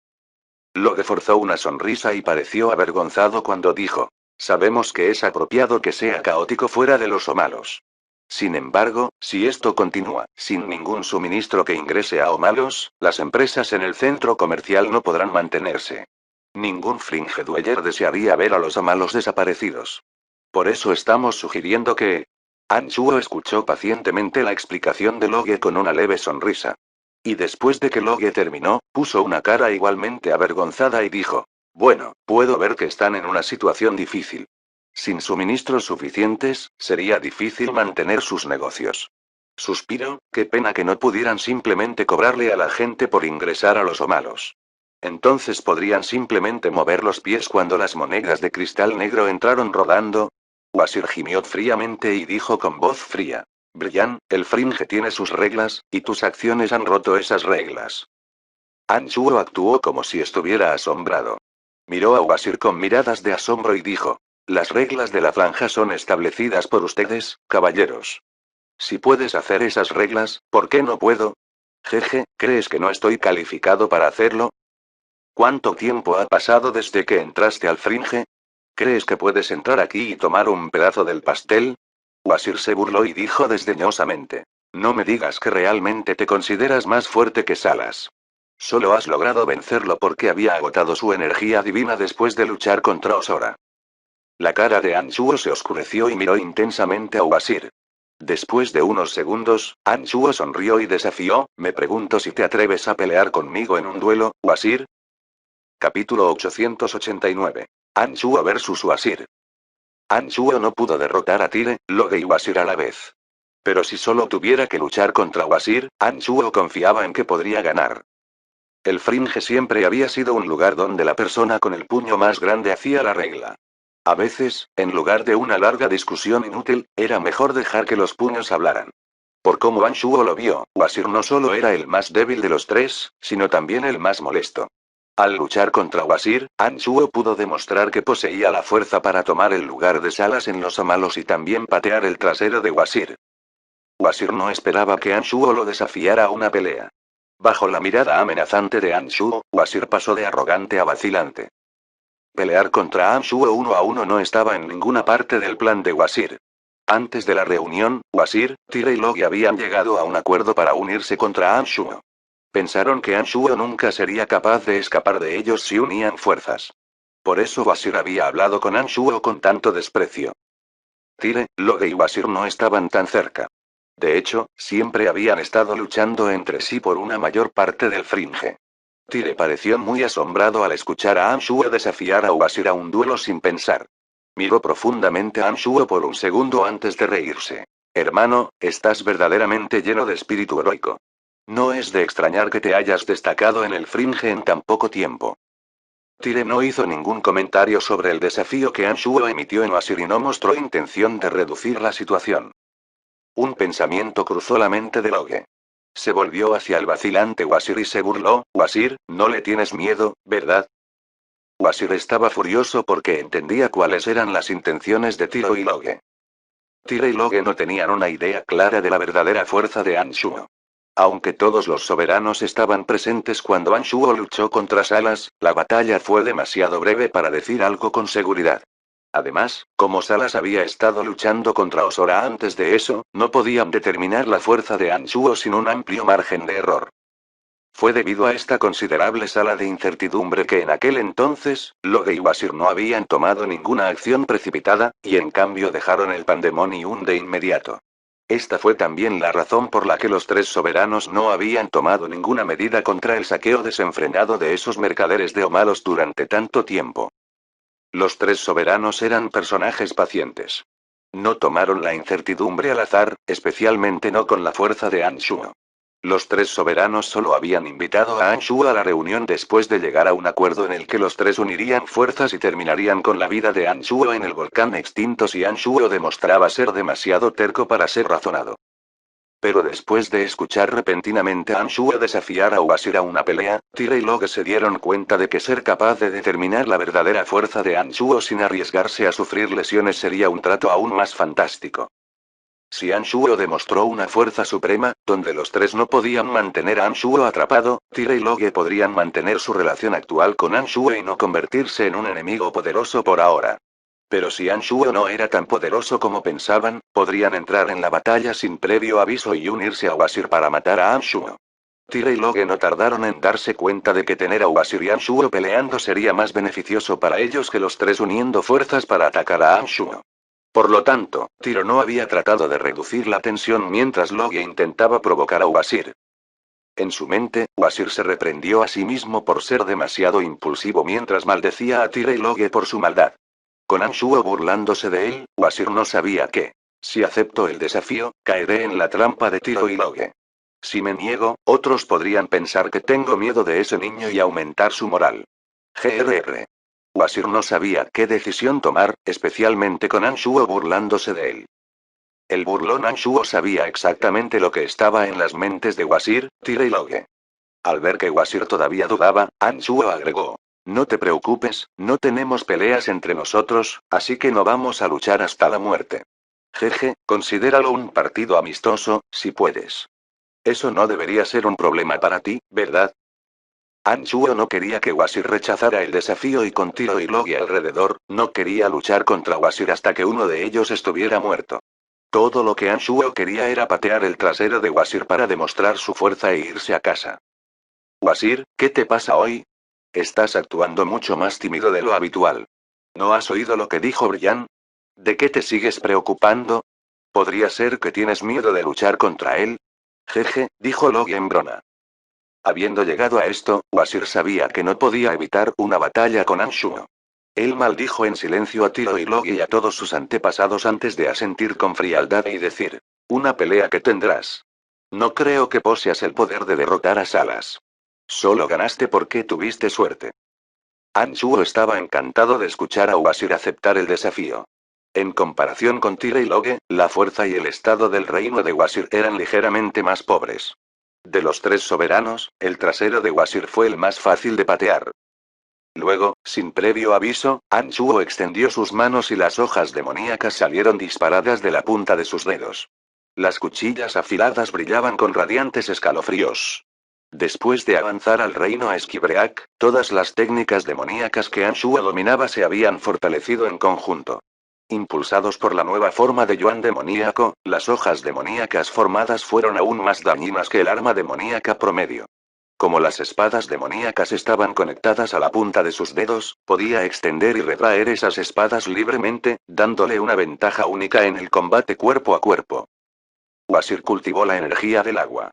Loge forzó una sonrisa y pareció avergonzado cuando dijo: sabemos que es apropiado que sea caótico fuera de los Omalos. Sin embargo, si esto continúa, sin ningún suministro que ingrese a Omalos, las empresas en el centro comercial no podrán mantenerse. Ningún Fringe Dweller desearía ver a los Omalos desaparecidos. Por eso estamos sugiriendo que... Anshuo escuchó pacientemente la explicación de Loge con una leve sonrisa. Y después de que Loge terminó, puso una cara igualmente avergonzada y dijo: bueno, puedo ver que están en una situación difícil. Sin suministros suficientes, sería difícil mantener sus negocios. Suspiro, qué pena que no pudieran simplemente cobrarle a la gente por ingresar a los Omalos. Entonces podrían simplemente mover los pies cuando las monedas de cristal negro entraron rodando. Wasir gimió fríamente y dijo con voz fría: Brian, el Fringe tiene sus reglas, y tus acciones han roto esas reglas. Anshuo actuó como si estuviera asombrado. Miró a Wasir con miradas de asombro y dijo: las reglas de la franja son establecidas por ustedes, caballeros. Si puedes hacer esas reglas, ¿por qué no puedo? Jeje, ¿crees que no estoy calificado para hacerlo? ¿Cuánto tiempo ha pasado desde que entraste al Fringe? ¿Crees que puedes entrar aquí y tomar un pedazo del pastel? Wasir se burló y dijo desdeñosamente: no me digas que realmente te consideras más fuerte que Salas. Solo has logrado vencerlo porque había agotado su energía divina después de luchar contra Osora. La cara de Anshuo se oscureció y miró intensamente a Wasir. Después de unos segundos, Anshuo sonrió y desafió: me pregunto si te atreves a pelear conmigo en un duelo, Wasir. Capítulo 889. Anshuo vs Wasir. Anshuo no pudo derrotar a Tyre, Loge y Wasir a la vez. Pero si solo tuviera que luchar contra Wasir, Anshuo confiaba en que podría ganar. El Fringe siempre había sido un lugar donde la persona con el puño más grande hacía la regla. A veces, en lugar de una larga discusión inútil, era mejor dejar que los puños hablaran. Por cómo Anshuo lo vio, Wazir no solo era el más débil de los tres, sino también el más molesto. Al luchar contra Wazir, Anshuo pudo demostrar que poseía la fuerza para tomar el lugar de Salas en los amalos y también patear el trasero de Wazir. Wazir no esperaba que Anshuo lo desafiara a una pelea. Bajo la mirada amenazante de Anshuo, Wazir pasó de arrogante a vacilante. Pelear contra Anshuo 1 a 1 no estaba en ninguna parte del plan de Wazir. Antes de la reunión, Wazir, Tira y Logi habían llegado a un acuerdo para unirse contra Anshuo. Pensaron que Anshuo nunca sería capaz de escapar de ellos si unían fuerzas. Por eso Wazir había hablado con Anshuo con tanto desprecio. Tire, Logi y Wazir no estaban tan cerca. De hecho, siempre habían estado luchando entre sí por una mayor parte del Fringe. Tire pareció muy asombrado al escuchar a Anshuo desafiar a Wazir a un duelo sin pensar. Miró profundamente a Anshuo por un segundo antes de reírse. Hermano, estás verdaderamente lleno de espíritu heroico. No es de extrañar que te hayas destacado en el Fringe en tan poco tiempo. Tire no hizo ningún comentario sobre el desafío que Anshuo emitió en Wazir y no mostró intención de reducir la situación. Un pensamiento cruzó la mente de Loge. Se volvió hacia el vacilante Wazir y se burló. Wazir, no le tienes miedo, ¿verdad? Wazir estaba furioso porque entendía cuáles eran las intenciones de Tiro y Loge. Tiro y Loge no tenían una idea clara de la verdadera fuerza de Anshuo. Aunque todos los soberanos estaban presentes cuando Anshuo luchó contra Salas, la batalla fue demasiado breve para decir algo con seguridad. Además, como Salas había estado luchando contra Osora antes de eso, no podían determinar la fuerza de Anshuo sin un amplio margen de error. Fue debido a esta considerable sala de incertidumbre que en aquel entonces, Loge y Wazir no habían tomado ninguna acción precipitada, y en cambio dejaron el pandemonium de inmediato. Esta fue también la razón por la que los tres soberanos no habían tomado ninguna medida contra el saqueo desenfrenado de esos mercaderes de Omalos durante tanto tiempo. Los tres soberanos eran personajes pacientes. No tomaron la incertidumbre al azar, especialmente no con la fuerza de Anshuo. Los tres soberanos solo habían invitado a Anshuo a la reunión después de llegar a un acuerdo en el que los tres unirían fuerzas y terminarían con la vida de Anshuo en el volcán extinto si Anshuo demostraba ser demasiado terco para ser razonado. Pero después de escuchar repentinamente a Anshuo desafiar a Wazir a una pelea, Tira y Loge se dieron cuenta de que ser capaz de determinar la verdadera fuerza de Anshuo sin arriesgarse a sufrir lesiones sería un trato aún más fantástico. Si Anshuo demostró una fuerza suprema, donde los tres no podían mantener a Anshuo atrapado, Tira y Loge podrían mantener su relación actual con Anshuo y no convertirse en un enemigo poderoso por ahora. Pero si Anshuo no era tan poderoso como pensaban, podrían entrar en la batalla sin previo aviso y unirse a Wazir para matar a Anshuo. Tira y Loge no tardaron en darse cuenta de que tener a Wazir y Anshuo peleando sería más beneficioso para ellos que los tres uniendo fuerzas para atacar a Anshuo. Por lo tanto, Tiro no había tratado de reducir la tensión mientras Logie intentaba provocar a Wazir. En su mente, Wazir se reprendió a sí mismo por ser demasiado impulsivo mientras maldecía a Tiro y Logie por su maldad. Con Anshuo burlándose de él, Wazir no sabía que, si acepto el desafío, caeré en la trampa de Tiro y Logie. Si me niego, otros podrían pensar que tengo miedo de ese niño y aumentar su moral. Grr. Wazir no sabía qué decisión tomar, especialmente con Anshuo burlándose de él. El burlón Anshuo sabía exactamente lo que estaba en las mentes de Wazir, Tira y Loge. Al ver que Wazir todavía dudaba, Anshuo agregó: no te preocupes, no tenemos peleas entre nosotros, así que no vamos a luchar hasta la muerte. Jeje, considéralo un partido amistoso, si puedes. Eso no debería ser un problema para ti, ¿verdad? Anshuo no quería que Wazir rechazara el desafío y con Tiro y Logi alrededor, no quería luchar contra Wazir hasta que uno de ellos estuviera muerto. Todo lo que Anshuo quería era patear el trasero de Wazir para demostrar su fuerza e irse a casa. Wazir, ¿qué te pasa hoy? Estás actuando mucho más tímido de lo habitual. ¿No has oído lo que dijo Brian? ¿De qué te sigues preocupando? ¿Podría ser que tienes miedo de luchar contra él? Jeje, dijo Logi en broma. Habiendo llegado a esto, Wazir sabía que no podía evitar una batalla con Anshuo. Él maldijo en silencio a Tiro y Logi y a todos sus antepasados antes de asentir con frialdad y decir: una pelea que tendrás. No creo que poseas el poder de derrotar a Salas. Solo ganaste porque tuviste suerte. Anshuo estaba encantado de escuchar a Wazir aceptar el desafío. En comparación con Tira y Loge, la fuerza y el estado del reino de Wazir eran ligeramente más pobres. De los tres soberanos, el trasero de Wazir fue el más fácil de patear. Luego, sin previo aviso, Anshuo extendió sus manos y las hojas demoníacas salieron disparadas de la punta de sus dedos. Las cuchillas afiladas brillaban con radiantes escalofríos. Después de avanzar al reino Esquibreak, todas las técnicas demoníacas que Anshuo dominaba se habían fortalecido en conjunto. Impulsados por la nueva forma de Yuan demoníaco, las hojas demoníacas formadas fueron aún más dañinas que el arma demoníaca promedio. Como las espadas demoníacas estaban conectadas a la punta de sus dedos, podía extender y retraer esas espadas libremente, dándole una ventaja única en el combate cuerpo a cuerpo. Wazir cultivó la energía del agua.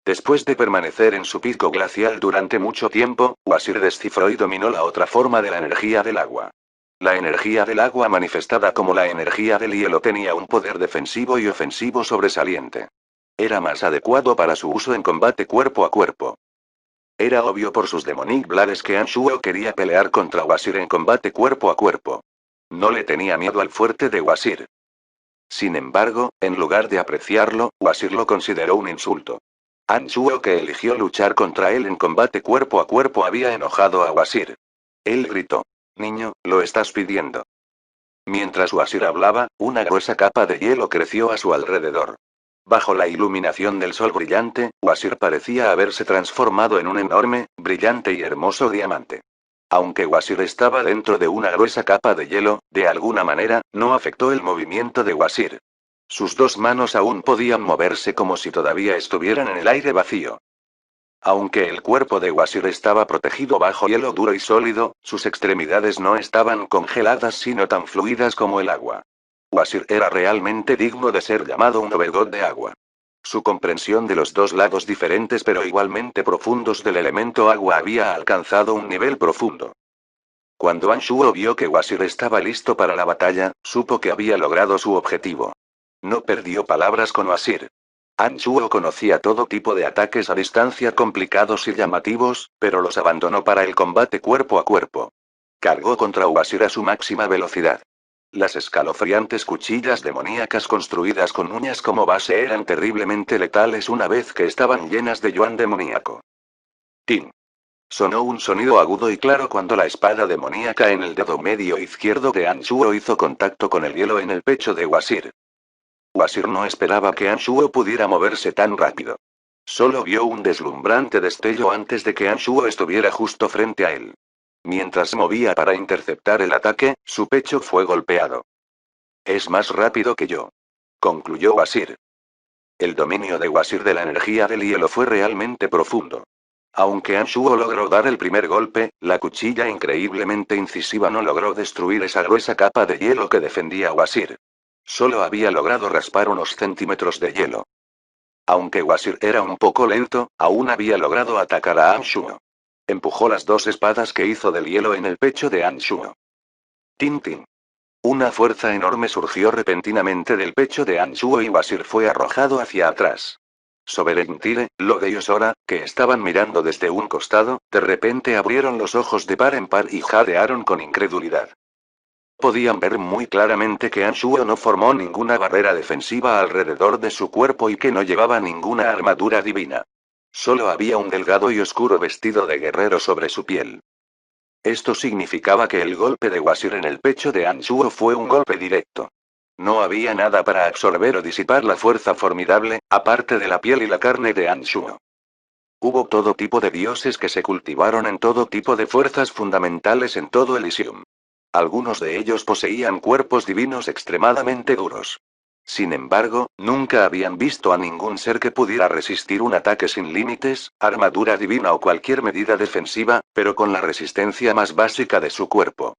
Después de permanecer en su pico glacial durante mucho tiempo, Wazir descifró y dominó la otra forma de la energía del agua. La energía del agua manifestada como la energía del hielo tenía un poder defensivo y ofensivo sobresaliente. Era más adecuado para su uso en combate cuerpo a cuerpo. Era obvio por sus Demonic Blades que Anshuo quería pelear contra Wazir en combate cuerpo a cuerpo. No le tenía miedo al fuerte de Wazir. Sin embargo, en lugar de apreciarlo, Wazir lo consideró un insulto. Anshuo, que eligió luchar contra él en combate cuerpo a cuerpo, había enojado a Wazir. Él gritó: «Niño, lo estás pidiendo». Mientras Wazir hablaba, una gruesa capa de hielo creció a su alrededor. Bajo la iluminación del sol brillante, Wazir parecía haberse transformado en un enorme, brillante y hermoso diamante. Aunque Wazir estaba dentro de una gruesa capa de hielo, de alguna manera, no afectó el movimiento de Wazir. Sus dos manos aún podían moverse como si todavía estuvieran en el aire vacío. Aunque el cuerpo de Wazir estaba protegido bajo hielo duro y sólido, sus extremidades no estaban congeladas sino tan fluidas como el agua. Wazir era realmente digno de ser llamado un overgod de agua. Su comprensión de los dos lados diferentes pero igualmente profundos del elemento agua había alcanzado un nivel profundo. Cuando Anshuo vio que Wazir estaba listo para la batalla, supo que había logrado su objetivo. No perdió palabras con Wazir. Anshuo conocía todo tipo de ataques a distancia complicados y llamativos, pero los abandonó para el combate cuerpo a cuerpo. Cargó contra Wazir a su máxima velocidad. Las escalofriantes cuchillas demoníacas construidas con uñas como base eran terriblemente letales una vez que estaban llenas de yuan demoníaco. ¡Tin! Sonó un sonido agudo y claro cuando la espada demoníaca en el dedo medio izquierdo de Anshuo hizo contacto con el hielo en el pecho de Wazir. Wazir no esperaba que Anshuo pudiera moverse tan rápido. Solo vio un deslumbrante destello antes de que Anshuo estuviera justo frente a él. Mientras se movía para interceptar el ataque, su pecho fue golpeado. «Es más rápido que yo», concluyó Wazir. El dominio de Wazir de la energía del hielo fue realmente profundo. Aunque Anshuo logró dar el primer golpe, la cuchilla increíblemente incisiva no logró destruir esa gruesa capa de hielo que defendía a Wazir. Solo había logrado raspar unos centímetros de hielo. Aunque Wazir era un poco lento, aún había logrado atacar a Anshuo. Empujó las dos espadas que hizo del hielo en el pecho de Anshuo. Tin tin. Una fuerza enorme surgió repentinamente del pecho de Anshuo y Wazir fue arrojado hacia atrás. Soberentire, Loge y Osora, que estaban mirando desde un costado, de repente abrieron los ojos de par en par y jadearon con incredulidad. Podían ver muy claramente que Anshuo no formó ninguna barrera defensiva alrededor de su cuerpo y que no llevaba ninguna armadura divina. Solo había un delgado y oscuro vestido de guerrero sobre su piel. Esto significaba que el golpe de Wazir en el pecho de Anshuo fue un golpe directo. No había nada para absorber o disipar la fuerza formidable, aparte de la piel y la carne de Anshuo. Hubo todo tipo de dioses que se cultivaron en todo tipo de fuerzas fundamentales en todo Elysium. Algunos de ellos poseían cuerpos divinos extremadamente duros. Sin embargo, nunca habían visto a ningún ser que pudiera resistir un ataque sin límites, armadura divina o cualquier medida defensiva, pero con la resistencia más básica de su cuerpo.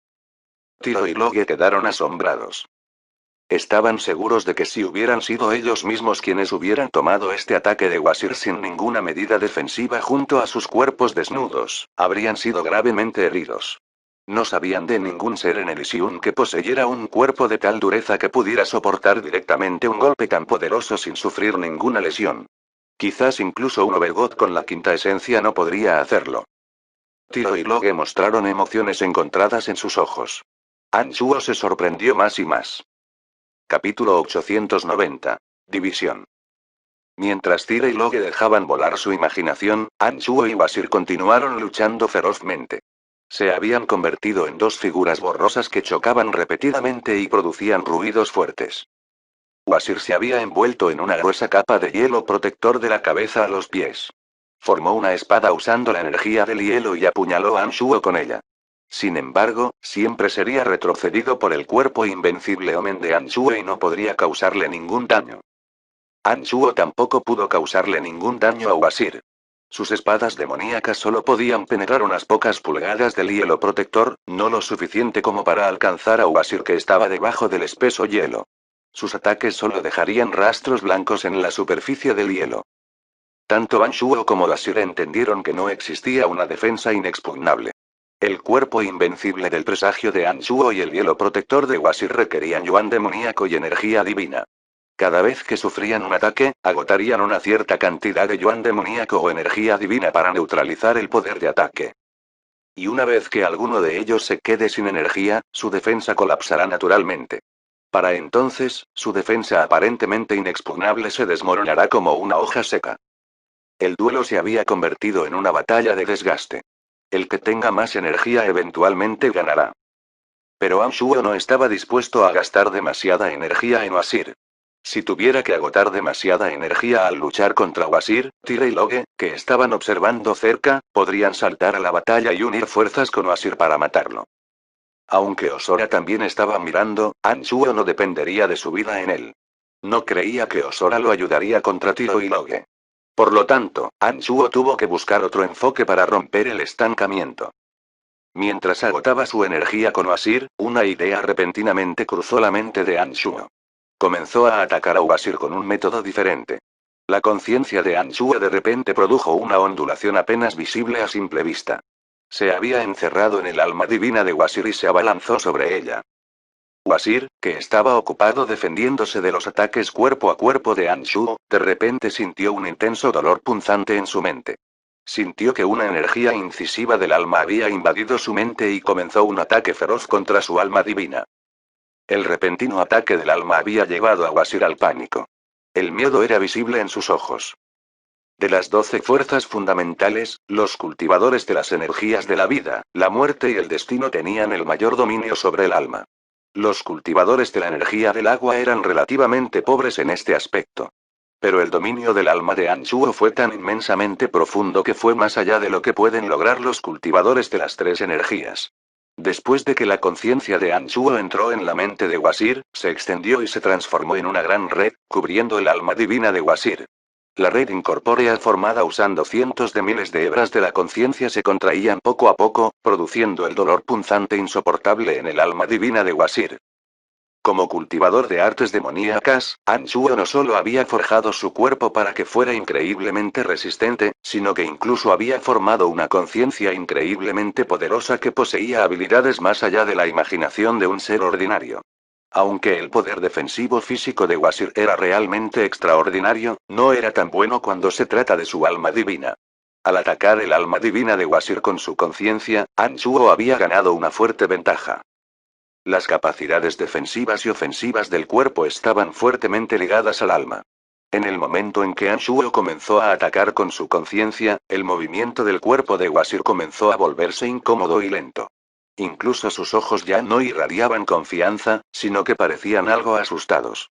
Tiro y Loge quedaron asombrados. Estaban seguros de que si hubieran sido ellos mismos quienes hubieran tomado este ataque de Wazir sin ninguna medida defensiva junto a sus cuerpos desnudos, habrían sido gravemente heridos. No sabían de ningún ser en Elysium que poseyera un cuerpo de tal dureza que pudiera soportar directamente un golpe tan poderoso sin sufrir ninguna lesión. Quizás incluso un overgod con la quinta esencia no podría hacerlo. Tiro y Loge mostraron emociones encontradas en sus ojos. Anshuo se sorprendió más y más. Capítulo 890. División. Mientras Tira y Loge dejaban volar su imaginación, Anshuo y Wasir continuaron luchando ferozmente. Se habían convertido en dos figuras borrosas que chocaban repetidamente y producían ruidos fuertes. Wasir se había envuelto en una gruesa capa de hielo protector de la cabeza a los pies. Formó una espada usando la energía del hielo y apuñaló a Anshuo con ella. Sin embargo, siempre sería retrocedido por el cuerpo invencible Omen de Anshuo y no podría causarle ningún daño. Anshuo tampoco pudo causarle ningún daño a Wasir. Sus espadas demoníacas solo podían penetrar unas pocas pulgadas del hielo protector, no lo suficiente como para alcanzar a Wasir que estaba debajo del espeso hielo. Sus ataques solo dejarían rastros blancos en la superficie del hielo. Tanto Anshuo como Wasir entendieron que no existía una defensa inexpugnable. El cuerpo invencible del presagio de Anshuo y el hielo protector de Wasir requerían yuan demoníaco y energía divina. Cada vez que sufrían un ataque, agotarían una cierta cantidad de yuan demoníaco o energía divina para neutralizar el poder de ataque. Y una vez que alguno de ellos se quede sin energía, su defensa colapsará naturalmente. Para entonces, su defensa aparentemente inexpugnable se desmoronará como una hoja seca. El duelo se había convertido en una batalla de desgaste. El que tenga más energía eventualmente ganará. Pero Anshuo no estaba dispuesto a gastar demasiada energía en Wasir. Si tuviera que agotar demasiada energía al luchar contra Wasir, Tira y Loge, que estaban observando cerca, podrían saltar a la batalla y unir fuerzas con Wasir para matarlo. Aunque Osora también estaba mirando, Anshuo no dependería de su vida en él. No creía que Osora lo ayudaría contra Tiro y Loge. Por lo tanto, Anshuo tuvo que buscar otro enfoque para romper el estancamiento. Mientras agotaba su energía con Wasir, una idea repentinamente cruzó la mente de Anshuo. Comenzó a atacar a Wasir con un método diferente. La conciencia de Anshuo de repente produjo una ondulación apenas visible a simple vista. Se había encerrado en el alma divina de Wasir y se abalanzó sobre ella. Wasir, que estaba ocupado defendiéndose de los ataques cuerpo a cuerpo de Anshuo, de repente sintió un intenso dolor punzante en su mente. Sintió que una energía incisiva del alma había invadido su mente y comenzó un ataque feroz contra su alma divina. El repentino ataque del alma había llevado a Wasir al pánico. El miedo era visible en sus ojos. De las 12 fuerzas fundamentales, los cultivadores de las energías de la vida, la muerte y el destino tenían el mayor dominio sobre el alma. Los cultivadores de la energía del agua eran relativamente pobres en este aspecto. Pero el dominio del alma de Anshuo fue tan inmensamente profundo que fue más allá de lo que pueden lograr los cultivadores de las 3 energías. Después de que la conciencia de Anshuo entró en la mente de Wasir, se extendió y se transformó en una gran red, cubriendo el alma divina de Wasir. La red incorpórea formada usando cientos de miles de hebras de la conciencia se contraían poco a poco, produciendo el dolor punzante insoportable en el alma divina de Wasir. Como cultivador de artes demoníacas, Anshuo no solo había forjado su cuerpo para que fuera increíblemente resistente, sino que incluso había formado una conciencia increíblemente poderosa que poseía habilidades más allá de la imaginación de un ser ordinario. Aunque el poder defensivo físico de Wasir era realmente extraordinario, no era tan bueno cuando se trata de su alma divina. Al atacar el alma divina de Wasir con su conciencia, Anshuo había ganado una fuerte ventaja. Las capacidades defensivas y ofensivas del cuerpo estaban fuertemente ligadas al alma. En el momento en que Anshuo comenzó a atacar con su conciencia, el movimiento del cuerpo de Wasir comenzó a volverse incómodo y lento. Incluso sus ojos ya no irradiaban confianza, sino que parecían algo asustados.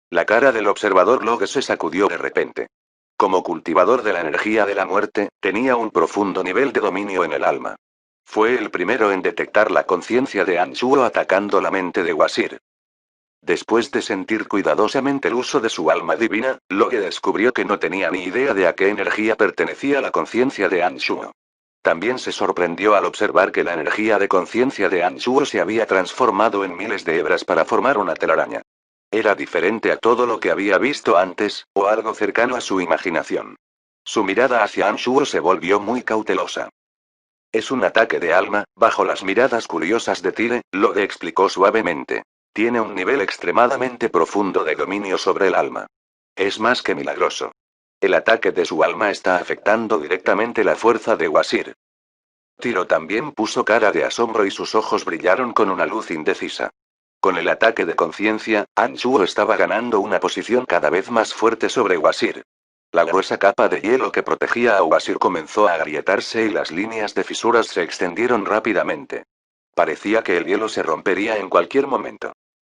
La cara del observador Loge se sacudió de repente. Como cultivador de la energía de la muerte, tenía un profundo nivel de dominio en el alma. Fue el primero en detectar la conciencia de Anshuo atacando la mente de Wasir. Después de sentir cuidadosamente el uso de su alma divina, Loge descubrió que no tenía ni idea de a qué energía pertenecía la conciencia de Anshuo. También se sorprendió al observar que la energía de conciencia de Anshuo se había transformado en miles de hebras para formar una telaraña. Era diferente a todo lo que había visto antes, o algo cercano a su imaginación. Su mirada hacia Anshuo se volvió muy cautelosa. Es un ataque de alma, bajo las miradas curiosas de Tire, Loge explicó suavemente. Tiene un nivel extremadamente profundo de dominio sobre el alma. Es más que milagroso. El ataque de su alma está afectando directamente la fuerza de Wasir. Tiro también puso cara de asombro y sus ojos brillaron con una luz indecisa. Con el ataque de conciencia, Anshuo estaba ganando una posición cada vez más fuerte sobre Wazir. La gruesa capa de hielo que protegía a Wazir comenzó a agrietarse y las líneas de fisuras se extendieron rápidamente. Parecía que el hielo se rompería en cualquier momento.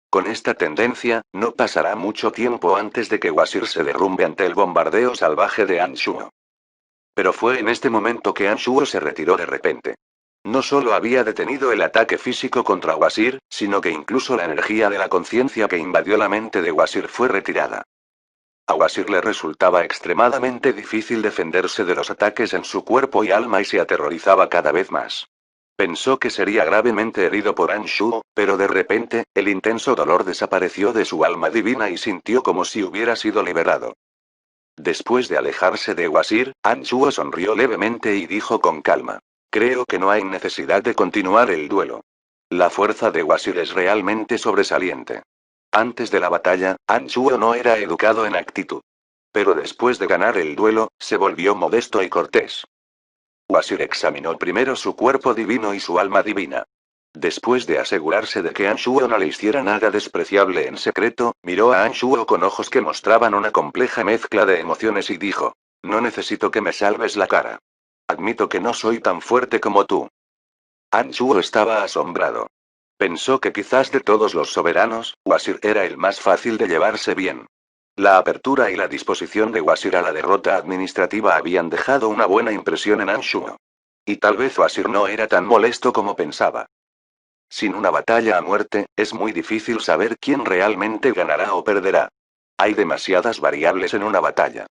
Con esta tendencia, no pasará mucho tiempo antes de que Wazir se derrumbe ante el bombardeo salvaje de Anshuo. Pero fue en este momento que Anshuo se retiró de repente. No solo había detenido el ataque físico contra Wazir, sino que incluso la energía de la conciencia que invadió la mente de Wazir fue retirada. A Wazir le resultaba extremadamente difícil defenderse de los ataques en su cuerpo y alma y se aterrorizaba cada vez más. Pensó que sería gravemente herido por Anshuo, pero de repente, el intenso dolor desapareció de su alma divina y sintió como si hubiera sido liberado. Después de alejarse de Wazir, Anshuo sonrió levemente y dijo con calma: creo que no hay necesidad de continuar el duelo. La fuerza de Wazir es realmente sobresaliente. Antes de la batalla, Anshuo no era educado en actitud. Pero después de ganar el duelo, se volvió modesto y cortés. Wazir examinó primero su cuerpo divino y su alma divina. Después de asegurarse de que Anshuo no le hiciera nada despreciable en secreto, miró a Anshuo con ojos que mostraban una compleja mezcla de emociones y dijo: no necesito que me salves la cara. Admito que no soy tan fuerte como tú. Anshuo estaba asombrado. Pensó que quizás de todos los soberanos, Wazir era el más fácil de llevarse bien. La apertura y la disposición de Wazir a la derrota administrativa habían dejado una buena impresión en Anshuo. Y tal vez Wazir no era tan molesto como pensaba. Sin una batalla a muerte, es muy difícil saber quién realmente ganará o perderá. Hay demasiadas variables en una batalla.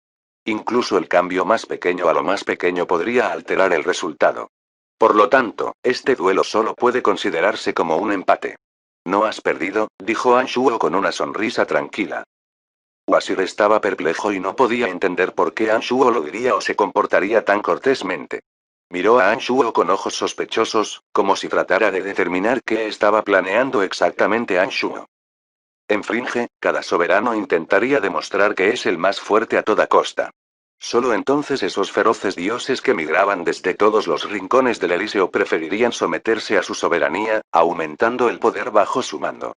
Incluso el cambio más pequeño a lo más pequeño podría alterar el resultado. Por lo tanto, este duelo solo puede considerarse como un empate. No has perdido, dijo Anshuo con una sonrisa tranquila. Wazir estaba perplejo y no podía entender por qué Anshuo lo diría o se comportaría tan cortésmente. Miró a Anshuo con ojos sospechosos, como si tratara de determinar qué estaba planeando exactamente Anshuo. En Fringe, cada soberano intentaría demostrar que es el más fuerte a toda costa. Solo entonces esos feroces dioses que migraban desde todos los rincones del Elíseo preferirían someterse a su soberanía, aumentando el poder bajo su mando.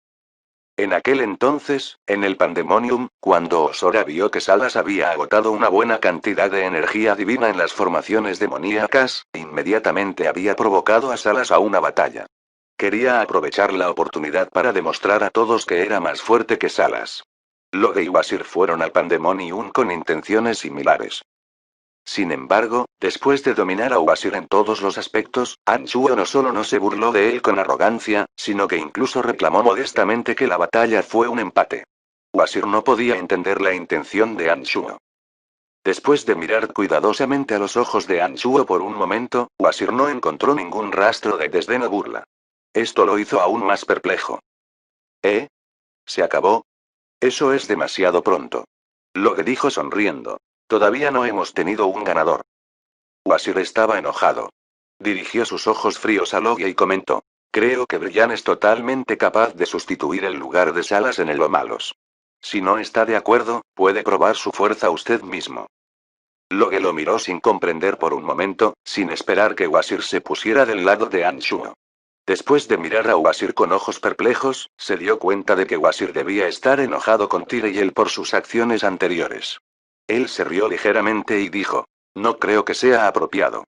En aquel entonces, en el Pandemonium, cuando Osora vio que Salas había agotado una buena cantidad de energía divina en las formaciones demoníacas, inmediatamente había provocado a Salas a una batalla. Quería aprovechar la oportunidad para demostrar a todos que era más fuerte que Salas. Loge y Wazir fueron al Pandemonium con intenciones similares. Sin embargo, después de dominar a Wazir en todos los aspectos, Anshuo no solo no se burló de él con arrogancia, sino que incluso reclamó modestamente que la batalla fue un empate. Wazir no podía entender la intención de Anshuo. Después de mirar cuidadosamente a los ojos de Anshuo por un momento, Wazir no encontró ningún rastro de desdén o burla. Esto lo hizo aún más perplejo. ¿Eh? ¿Se acabó? Eso es demasiado pronto. Loge dijo sonriendo. Todavía no hemos tenido un ganador. Wazir estaba enojado. Dirigió sus ojos fríos a Logia y comentó: creo que Brian es totalmente capaz de sustituir el lugar de Salas en el Omalos. Si no está de acuerdo, puede probar su fuerza usted mismo. Loge lo miró sin comprender por un momento, sin esperar que Wazir se pusiera del lado de Anshuo. Después de mirar a Wazir con ojos perplejos, se dio cuenta de que Wazir debía estar enojado con Tyrael por sus acciones anteriores. Él se rió ligeramente y dijo: no creo que sea apropiado.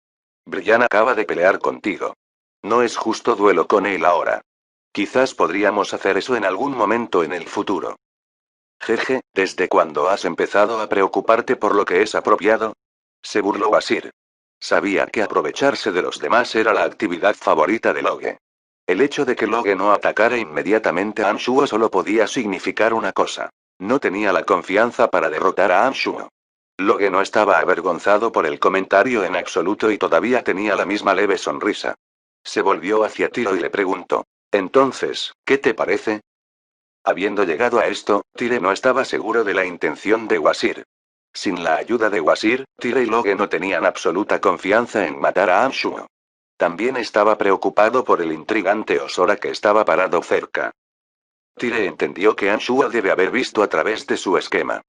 Brian acaba de pelear contigo. No es justo duelo con él ahora. Quizás podríamos hacer eso en algún momento en el futuro. Jeje, ¿desde cuándo has empezado a preocuparte por lo que es apropiado? Se burló Wazir. Sabía que aprovecharse de los demás era la actividad favorita de Loge. El hecho de que Loge no atacara inmediatamente a Anshuo solo podía significar una cosa. No tenía la confianza para derrotar a Anshuo. Loge no estaba avergonzado por el comentario en absoluto y todavía tenía la misma leve sonrisa. Se volvió hacia Tiro y le preguntó: entonces, ¿qué te parece? Habiendo llegado a esto, Tyre no estaba seguro de la intención de Wazir. Sin la ayuda de Wazir, Tyre y Loge no tenían absoluta confianza en matar a Anshuo. También estaba preocupado por el intrigante Osora que estaba parado cerca. Tyre entendió que Anshuo debe haber visto a través de su esquema.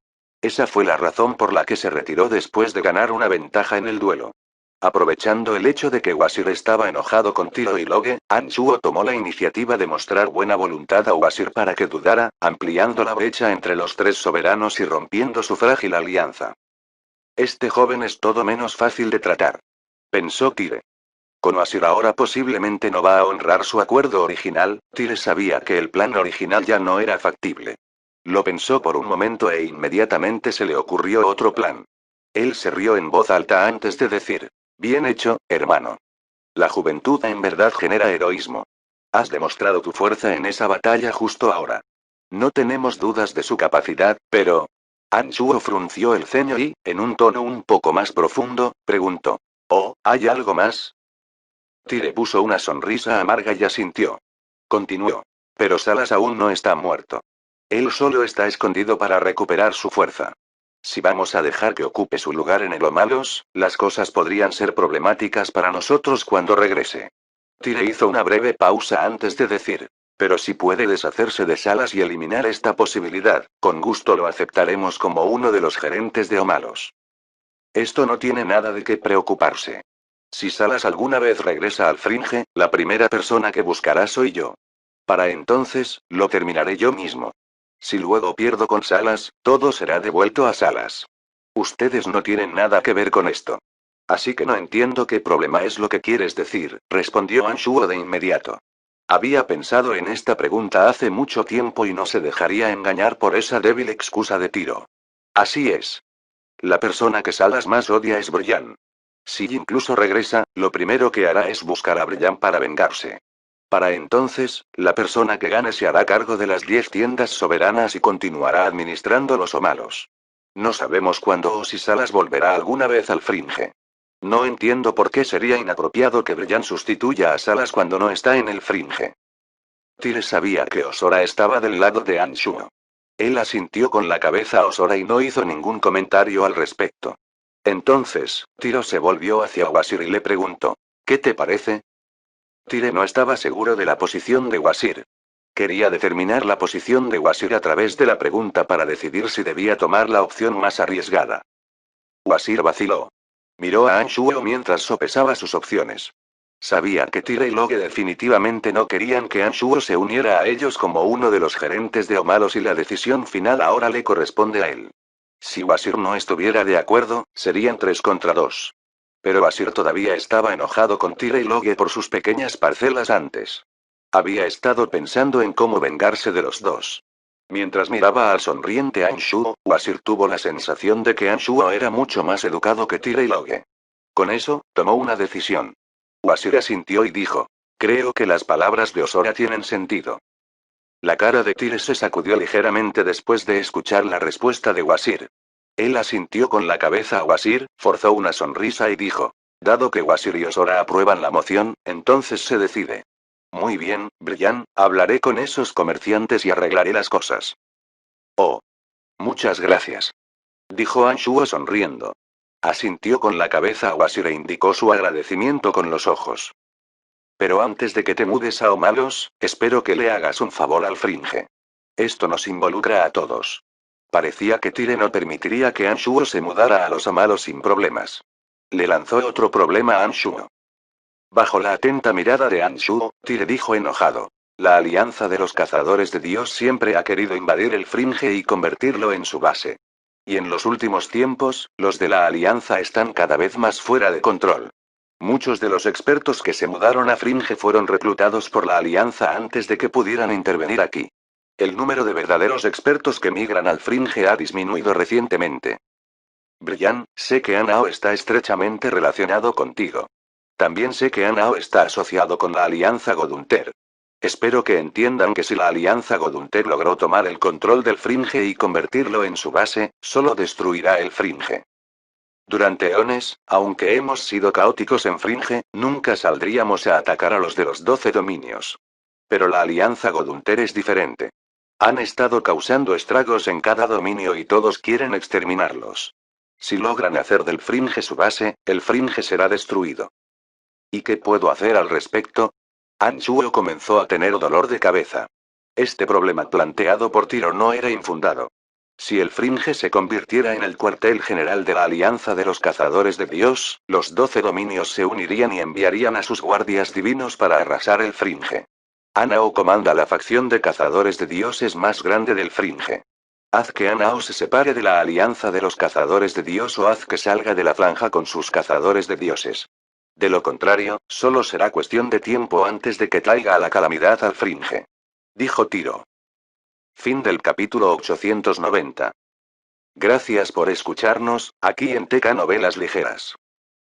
Esa fue la razón por la que se retiró después de ganar una ventaja en el duelo. Aprovechando el hecho de que Wazir estaba enojado con Tiro y Logue, Anshuo tomó la iniciativa de mostrar buena voluntad a Wazir para que dudara, ampliando la brecha entre los tres soberanos y rompiendo su frágil alianza. Este joven es todo menos fácil de tratar, pensó Tire. Con Wazir ahora posiblemente no va a honrar su acuerdo original. Tire sabía que el plan original ya no era factible. Lo pensó por un momento e inmediatamente se le ocurrió otro plan. Él se rió en voz alta antes de decir: bien hecho, hermano. La juventud en verdad genera heroísmo. Has demostrado tu fuerza en esa batalla justo ahora. No tenemos dudas de su capacidad, pero... Anshuo frunció el ceño y, en un tono un poco más profundo, preguntó: ¿oh, hay algo más? Tire puso una sonrisa amarga y asintió. Continuó. Pero Salas aún no está muerto. Él solo está escondido para recuperar su fuerza. Si vamos a dejar que ocupe su lugar en el Omalos, las cosas podrían ser problemáticas para nosotros cuando regrese. Tire hizo una breve pausa antes de decir: pero si puede deshacerse de Salas y eliminar esta posibilidad, con gusto lo aceptaremos como uno de los gerentes de Omalos. Esto no tiene nada de qué preocuparse. Si Salas alguna vez regresa al Fringe, la primera persona que buscará soy yo. Para entonces, lo terminaré yo mismo. Si luego pierdo con Salas, todo será devuelto a Salas. Ustedes no tienen nada que ver con esto. Así que no entiendo qué problema es lo que quieres decir, respondió Anshuo de inmediato. Había pensado en esta pregunta hace mucho tiempo y no se dejaría engañar por esa débil excusa de Tiro. Así es. La persona que Salas más odia es Brian. Si incluso regresa, lo primero que hará es buscar a Brian para vengarse. Para entonces, la persona que gane se hará cargo de las 10 tiendas soberanas y continuará administrando los Omalos. No sabemos cuándo o si Salas volverá alguna vez al Fringe. No entiendo por qué sería inapropiado que Brian sustituya a Salas cuando no está en el Fringe. Tire sabía que Osora estaba del lado de Anshuo. Él asintió con la cabeza a Osora y no hizo ningún comentario al respecto. Entonces, Tiro se volvió hacia Wazir y le preguntó: ¿qué te parece? Tire no estaba seguro de la posición de Wazir. Quería determinar la posición de Wazir a través de la pregunta para decidir si debía tomar la opción más arriesgada. Wazir vaciló. Miró a Anshuo mientras sopesaba sus opciones. Sabía que Tire y Logue definitivamente no querían que Anshuo se uniera a ellos como uno de los gerentes de Omalos y la decisión final ahora le corresponde a él. Si Wazir no estuviera de acuerdo, serían 3 contra 2. Pero Wazir todavía estaba enojado con Tire y Logue por sus pequeñas parcelas antes. Había estado pensando en cómo vengarse de los dos. Mientras miraba al sonriente Anshuo, Wazir tuvo la sensación de que Anshuo era mucho más educado que Tire y Logue. Con eso, tomó una decisión. Wazir asintió y dijo: creo que las palabras de Osora tienen sentido. La cara de Tire se sacudió ligeramente después de escuchar la respuesta de Wazir. Él asintió con la cabeza a Wazir, forzó una sonrisa y dijo: dado que Wazir y Osora aprueban la moción, entonces se decide. Muy bien, Brian, hablaré con esos comerciantes y arreglaré las cosas. Oh. Muchas gracias. Dijo Anshuo sonriendo. Asintió con la cabeza a Wazir e indicó su agradecimiento con los ojos. Pero antes de que te mudes a Omalos, espero que le hagas un favor al Fringe. Esto nos involucra a todos. Parecía que Tire no permitiría que Anshuo se mudara a los Omalos sin problemas. Le lanzó otro problema a Anshuo. Bajo la atenta mirada de Anshuo, Tire dijo enojado: la Alianza de los Cazadores de Dios siempre ha querido invadir el Fringe y convertirlo en su base. Y en los últimos tiempos, los de la Alianza están cada vez más fuera de control. Muchos de los expertos que se mudaron a Fringe fueron reclutados por la Alianza antes de que pudieran intervenir aquí. El número de verdaderos expertos que migran al Fringe ha disminuido recientemente. Brian, sé que Anao está estrechamente relacionado contigo. También sé que Anao está asociado con la Alianza Godunter. Espero que entiendan que si la Alianza Godunter logró tomar el control del Fringe y convertirlo en su base, solo destruirá el Fringe. Durante eones, aunque hemos sido caóticos en Fringe, nunca saldríamos a atacar a los de los 12 dominios. Pero la Alianza Godunter es diferente. Han estado causando estragos en cada dominio y todos quieren exterminarlos. Si logran hacer del Fringe su base, el Fringe será destruido. ¿Y qué puedo hacer al respecto? Anshuo comenzó a tener dolor de cabeza. Este problema planteado por Tiro no era infundado. Si el Fringe se convirtiera en el cuartel general de la Alianza de los Cazadores de Dios, los 12 dominios se unirían y enviarían a sus guardias divinos para arrasar el Fringe. Anao comanda la facción de Cazadores de Dioses más grande del Fringe. Haz que Anao se separe de la Alianza de los Cazadores de Dios o haz que salga de la franja con sus Cazadores de Dioses. De lo contrario, solo será cuestión de tiempo antes de que traiga a la calamidad al Fringe. Dijo Tiro. Fin del capítulo 890. Gracias por escucharnos, aquí en TK Novelas Ligeras.